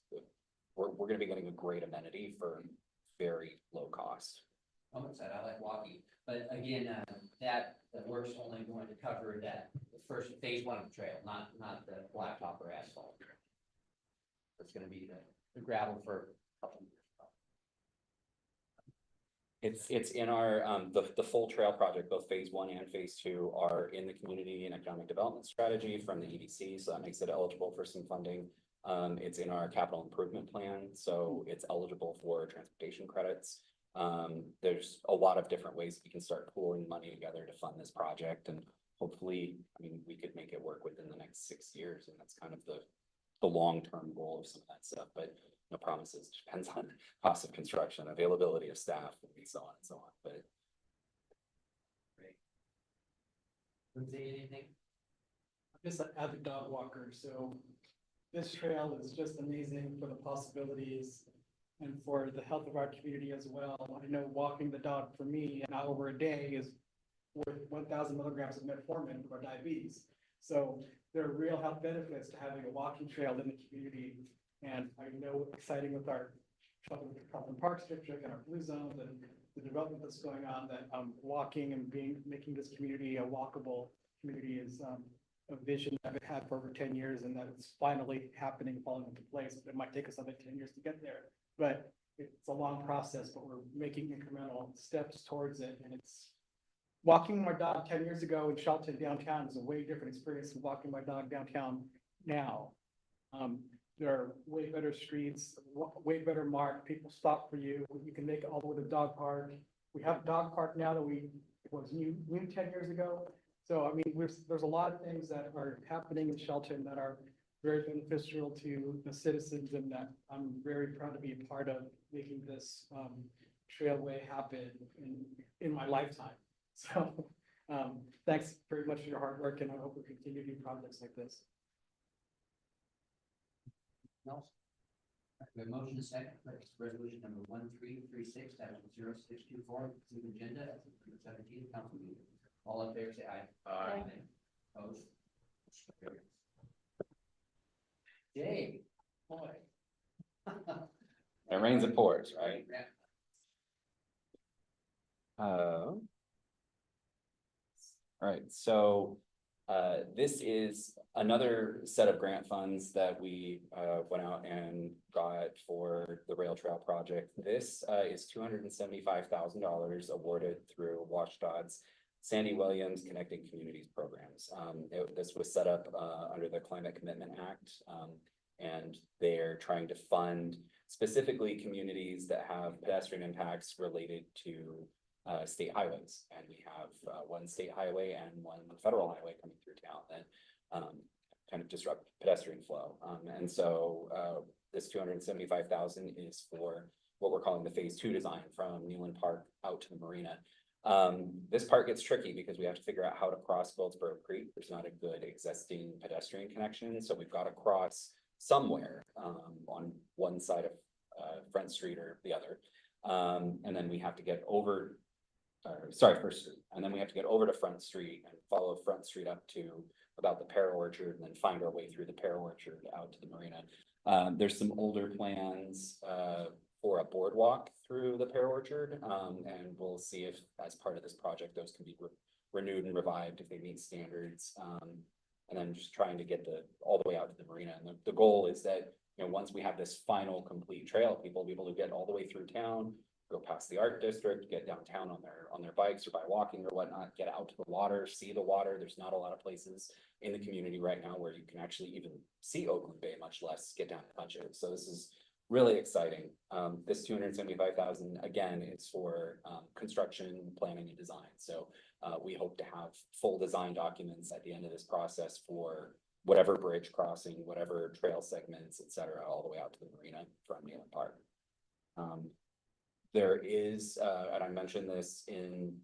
[SPEAKER 11] we're going to be getting a great amenity for very low cost.
[SPEAKER 10] I'm excited. I like walking, but again, that work's only going to cover the first phase 1 of the trail, not the blacktop or asphalt. It's going to be the gravel for a couple of years.
[SPEAKER 11] It's in our, the full trail project, both phase 1 and phase 2 are in the community and economic development strategy from the EDC. So that makes it eligible for some funding. It's in our capital improvement plan. So it's eligible for transportation credits. There's a lot of different ways we can start pooling money together to fund this project. And hopefully, we could make it work within the next 6 years. And that's kind of the long-term goal of some of that stuff, but no promises. It depends on cost of construction, availability of staff, and so on and so on. But
[SPEAKER 10] Great. Anything?
[SPEAKER 12] I'm just an avid dog walker, so this trail is just amazing for the possibilities and for the health of our community as well. I know walking the dog for me an hour over a day is worth 1,000 milligrams of metformin for diabetes. So there are real health benefits to having a walking trail in the community. And I know it's exciting with our Calvin Parks district and our blue zones and the development that's going on, that walking and making this community a walkable community is a vision I've had for over 10 years, and that it's finally happening, falling into place. It might take us another 10 years to get there, but it's a long process, but we're making incremental steps towards it. And it's walking my dog 10 years ago in Shelton downtown is a way different experience than walking my dog downtown now. There are way better streets, way better marked. People stop for you. You can make it all the way to the dog park. We have a dog park now that was new 10 years ago. So, there's a lot of things that are happening in Shelton that are very beneficial to the citizens, and that I'm very proud to be a part of making this trailway happen in my lifetime. So, thanks very much for your hard work, and I hope we continue to do projects like this.
[SPEAKER 10] Else? We have motion second, resolution number 1336-0624, consent agenda, 17th council meeting. All in favor, say aye.
[SPEAKER 11] Aye.
[SPEAKER 10] Opposed? Yay, boy.
[SPEAKER 11] It rains and pours, right? All right, so this is another set of grant funds that we went out and got for the rail trail project. This is $275,000 awarded through WashDOT's Sandy Williams Connecting Communities programs. This was set up under the Climate Commitment Act, and they're trying to fund specifically communities that have pedestrian impacts related to state highways. And we have one state highway and one federal highway coming through town that kind of disrupt pedestrian flow. And so this 275,000 is for what we're calling the phase 2 design from Newland Park out to the marina. This part gets tricky because we have to figure out how to cross Goldsboro Creek. There's not a good existing pedestrian connection, so we've got to cross somewhere on one side of Front Street or the other. And then we have to get over, First Street, and then we have to get over to Front Street and follow Front Street up to about the pear orchard and then find our way through the pear orchard out to the marina. There's some older plans for a boardwalk through the pear orchard, and we'll see if as part of this project, those can be renewed and revived if they meet standards. And then just trying to get all the way out to the marina. And the goal is that, you know, once we have this final complete trail, people will be able to get all the way through town, go past the art district, get downtown on their bikes or by walking or whatnot, get out to the water, see the water. There's not a lot of places in the community right now where you can actually even see Oakland Bay, much less get down to touch it. So this is really exciting. This 275,000, again, is for construction, planning and design. So we hope to have full design documents at the end of this process for whatever bridge crossing, whatever trail segments, et cetera, all the way out to the marina from Newland Park. There is, and I mentioned this in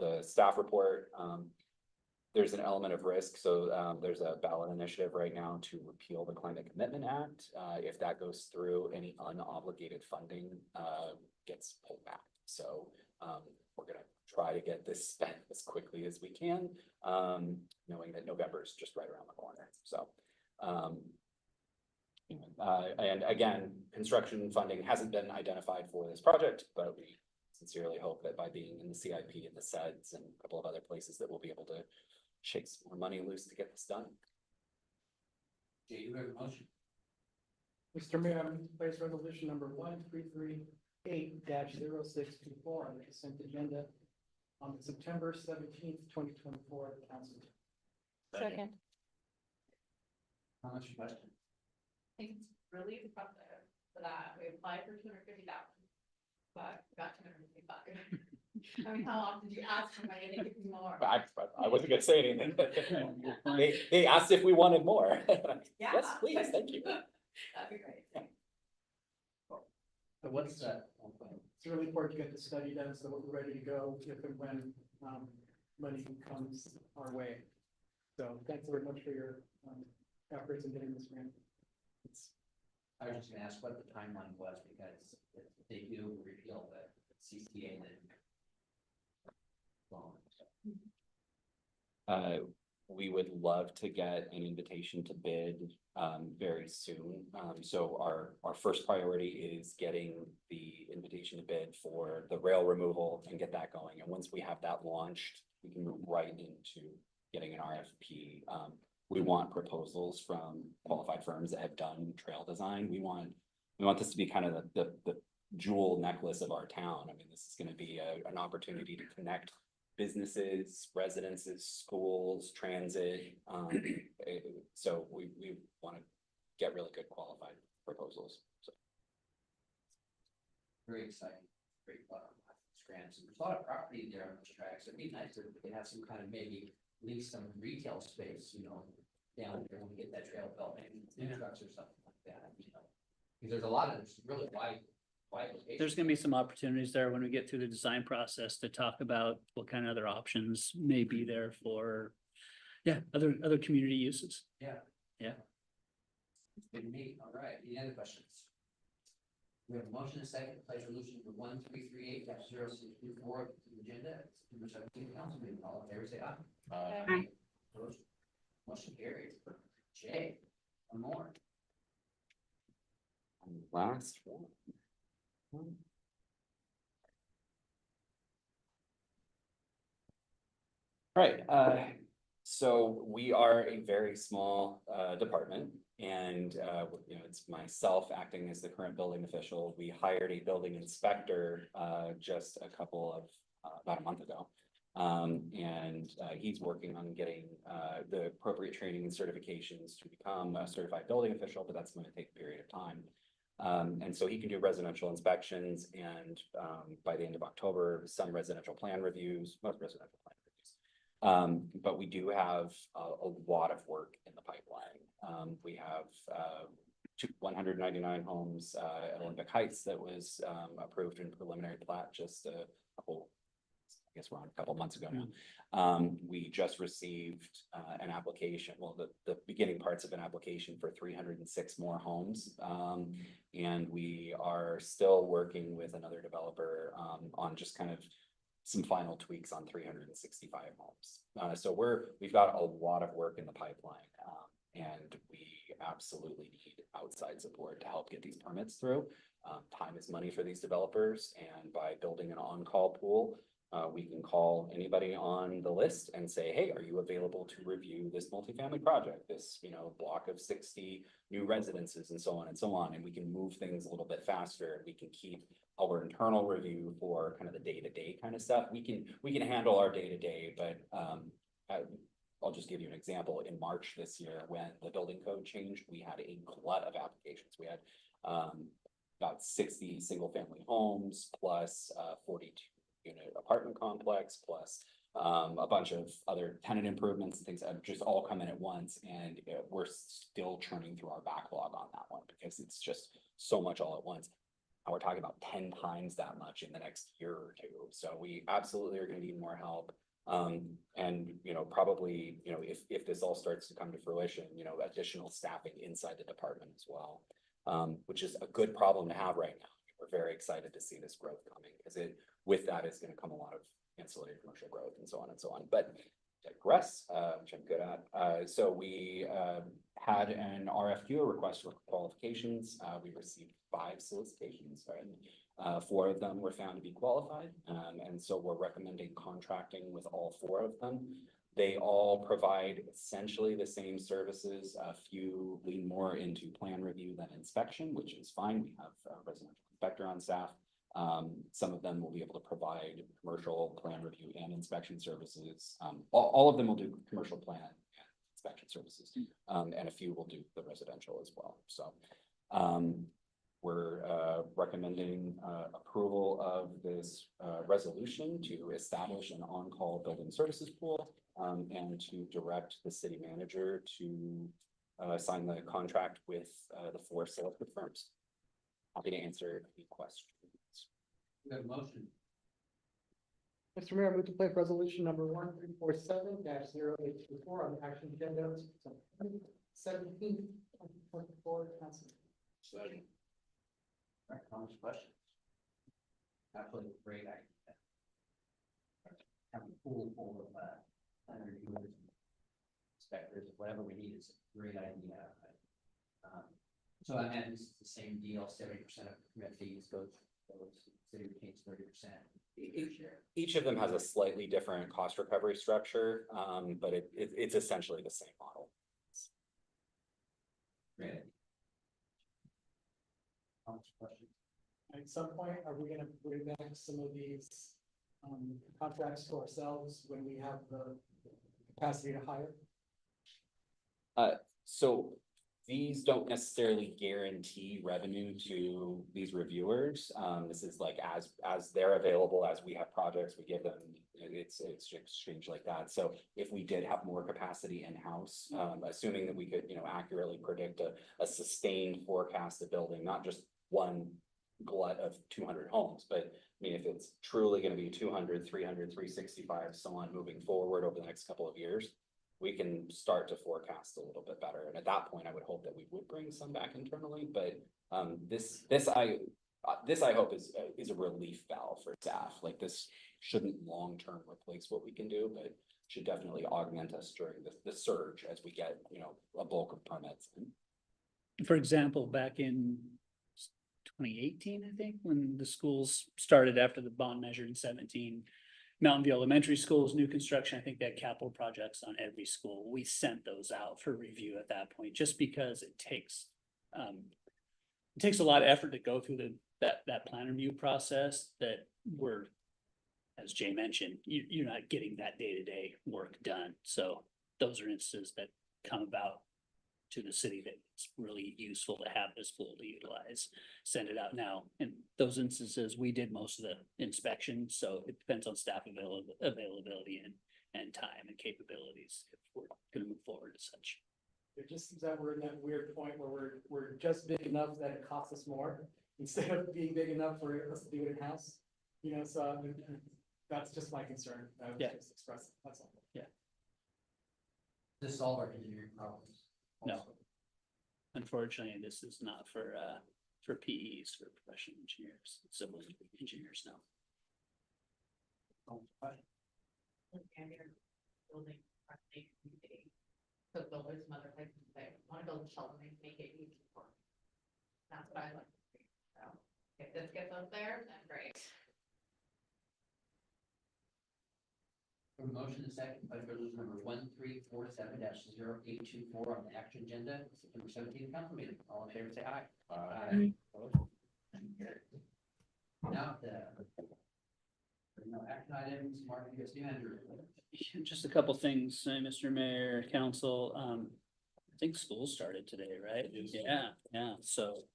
[SPEAKER 11] the staff report, there's an element of risk. So there's a ballot initiative right now to repeal the Climate Commitment Act. If that goes through, any unobligated funding gets pulled back. So we're going to try to get this spent as quickly as we can, knowing that November is just right around the corner. So and again, construction funding hasn't been identified for this project, but we sincerely hope that by being in the CIP and the SEDS and a couple of other places that we'll be able to shake some more money loose to get this done.
[SPEAKER 10] Jay, you have a motion?
[SPEAKER 12] Mr. Mayor, I move to place resolution number 1338-0624 on the consent agenda on September 17th, 2024 at the council.
[SPEAKER 16] Second.
[SPEAKER 10] How much question?
[SPEAKER 18] I think it's really impressive that we applied for 250,000, but we got 255. I mean, how often did you ask for money to give you more?
[SPEAKER 11] I wasn't gonna say anything. They asked if we wanted more.
[SPEAKER 18] Yeah.
[SPEAKER 11] Yes, please, thank you.
[SPEAKER 18] That'd be great.
[SPEAKER 10] So what's that?
[SPEAKER 12] It's really important to get the study done so we're ready to go if and when money comes our way. So thanks very much for your efforts in getting this grant.
[SPEAKER 10] I was just gonna ask what the timeline was, because if they do repeal the CCA, then.
[SPEAKER 11] We would love to get an invitation to bid very soon. So our first priority is getting the invitation to bid for the rail removal and get that going. And once we have that launched, we can move right into getting an RFP. We want proposals from qualified firms that have done trail design. We want this to be kind of the jewel necklace of our town. I mean, this is going to be an opportunity to connect businesses, residences, schools, transit. So we want to get really good qualified proposals. So.
[SPEAKER 10] Very exciting, great grants. And there's a lot of property there on those tracks. It'd be nice if we could have some kind of maybe lease some retail space, you know, down there when we get that trail built, maybe food trucks or something like that, you know. Because there's a lot of, it's really wide locations.
[SPEAKER 13] There's gonna be some opportunities there when we get through the design process to talk about what kind of other options may be there for, other community uses.
[SPEAKER 10] Yeah.
[SPEAKER 13] Yeah.
[SPEAKER 10] It's been neat. All right. Any other questions? We have a motion and a second, place resolution number 1338-0624 the agenda. September 17th, council meeting. All in favor, say aye.
[SPEAKER 15] Aye.
[SPEAKER 10] Opposed? Motion carries. Jay, one more.
[SPEAKER 11] Last one. Right, so we are a very small department, and you know, it's myself acting as the current building official. We hired a building inspector just about a month ago. And he's working on getting the appropriate training and certifications to become a certified building official, but that's going to take a period of time. And so he can do residential inspections, and by the end of October, some residential plan reviews, most residential plan reviews. But we do have a lot of work in the pipeline. We have 199 homes, at Olympic Heights that was, approved in preliminary plat just a couple, I guess we're on a couple months ago now. We just received, an application, well, the beginning parts of an application for 306 more homes. And we are still working with another developer, on just kind of some final tweaks on 365 homes. So we've got a lot of work in the pipeline, and we absolutely need outside support to help get these permits through. Time is money for these developers, and by building an on-call pool, we can call anybody on the list and say, hey, are you available to review this multifamily project, this, block of 60 new residences and so on and so on. And we can move things a little bit faster. We can keep our internal review for kind of the day-to-day kind of stuff. We can handle our day-to-day, but I'll just give you an example. In March this year, when the building code changed, we had a glut of applications. We had about 60 single-family homes plus 42 unit apartment complex plus a bunch of other tenant improvements and things that have just all come in at once. And we're still churning through our backlog on that one because it's just so much all at once. And we're talking about 10 times that much in the next year or two. So we absolutely are going to need more help. And, probably, if this all starts to come to fruition, additional staffing inside the department as well, which is a good problem to have right now. We're very excited to see this growth coming because with that is going to come a lot of ancillary commercial growth and so on and so on. But digress, which I'm good at. So we had an RFQ, a request for qualifications. We received 5 solicitations, and 4 of them were found to be qualified. And so we're recommending contracting with all 4 of them. They all provide essentially the same services. A few lean more into plan review than inspection, which is fine. We have a residential inspector on staff. Some of them will be able to provide commercial plan review and inspection services. All of them will do commercial plan and inspection services, and a few will do the residential as well. So we're recommending approval of this resolution to establish an on-call building services pool, and to direct the city manager to sign the contract with the 4 selected firms. Happy to answer any questions.
[SPEAKER 10] We have a motion.
[SPEAKER 12] Mr. Mayor, I move to place resolution number 1347-0824 on the action agenda. 17th, 2024.
[SPEAKER 10] Second. All right, comments, questions? Absolutely great idea. Have a pool full of reviewers, inspectors, whatever we need is a great idea. So I mean, this is the same deal. 70% of permit fees goes. City retains 30%.
[SPEAKER 11] Each of them has a slightly different cost recovery structure, but it's essentially the same model.
[SPEAKER 10] Great.
[SPEAKER 12] At some point, are we going to bring back some of these contracts to ourselves when we have the capacity to hire?
[SPEAKER 11] So these don't necessarily guarantee revenue to these reviewers. This is like as they're available, as we have projects, we give them, it's exchange like that. So if we did have more capacity in-house, assuming that we could, accurately predict a sustained forecast of building, not just one glut of 200 homes, but I mean, if it's truly going to be 200, 300, 365, so on moving forward over the next couple of years, we can start to forecast a little bit better. And at that point, I would hope that we would bring some back internally. But this I hope is a relief valve for staff. Like this shouldn't long-term replace what we can do, but should definitely augment us during the surge as we get, a bulk of permits.
[SPEAKER 13] For example, back in 2018, I think, when the schools started after the bond measure in 17, Mountain View Elementary School's new construction, I think they had capital projects on every school. We sent those out for review at that point, just because it takes a lot of effort to go through that plan review process that we're, as Jay mentioned, you're not getting that day-to-day work done. So those are instances that come about to the city that it's really useful to have this pool to utilize, send it out now. In those instances, we did most of the inspections, so it depends on staff availability and time and capabilities if we're going to move forward as such.
[SPEAKER 12] It just seems that we're in that weird point where we're just big enough that it costs us more instead of being big enough for us to do it in-house. You know, so that's just my concern. I was just expressing, that's all.
[SPEAKER 10] To solve our engineering problems.
[SPEAKER 13] No.
[SPEAKER 10] also.
[SPEAKER 13] Unfortunately, this is not for PEs, for professional engineers, civil engineers now.
[SPEAKER 18] Building. So builders, some other places, they wanna build shelter, make it easy for them. That's what I like. to see. So if this gets us there, then great.
[SPEAKER 10] For motion and second, budget resolution number 1347-0824 on the action agenda, September 17th council meeting. All in favor, say aye. Aye. Now, no action items, Mark, you guys, Andrew.
[SPEAKER 13] Just a couple things, Mr. Mayor, council, I think school started today, right? Yeah, so,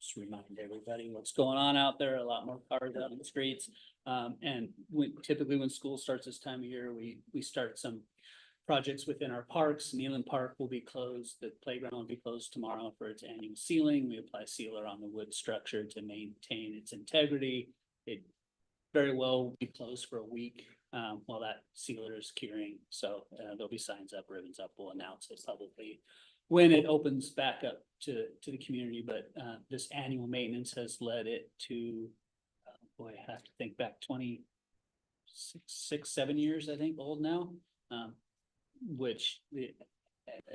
[SPEAKER 13] just remind everybody what's going on out there, a lot more cars out on the streets. And typically when school starts this time of year, we start some projects within our parks. Nealon Park will be closed, the playground will be closed tomorrow for its annual sealing. We apply sealer on the wood structure to maintain its integrity. It very well will be closed for a week while that sealer is curing. So there'll be signs up, ribbons up. We'll announce it publicly when it opens back up to the community. But this annual maintenance has led it to, boy, I have to think back 7 years, I think, old now. Which the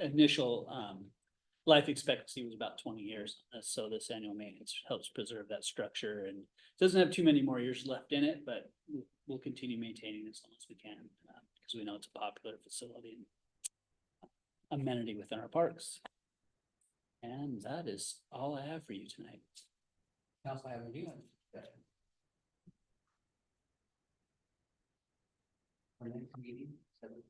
[SPEAKER 13] initial life expectancy was about 20 years. So this annual maintenance helps preserve that structure and doesn't have too many more years left in it, but we'll continue maintaining as long as we can because we know it's a popular facility and amenity within our parks. And that is all I have for you tonight.
[SPEAKER 10] Council, have any Our next meeting, 7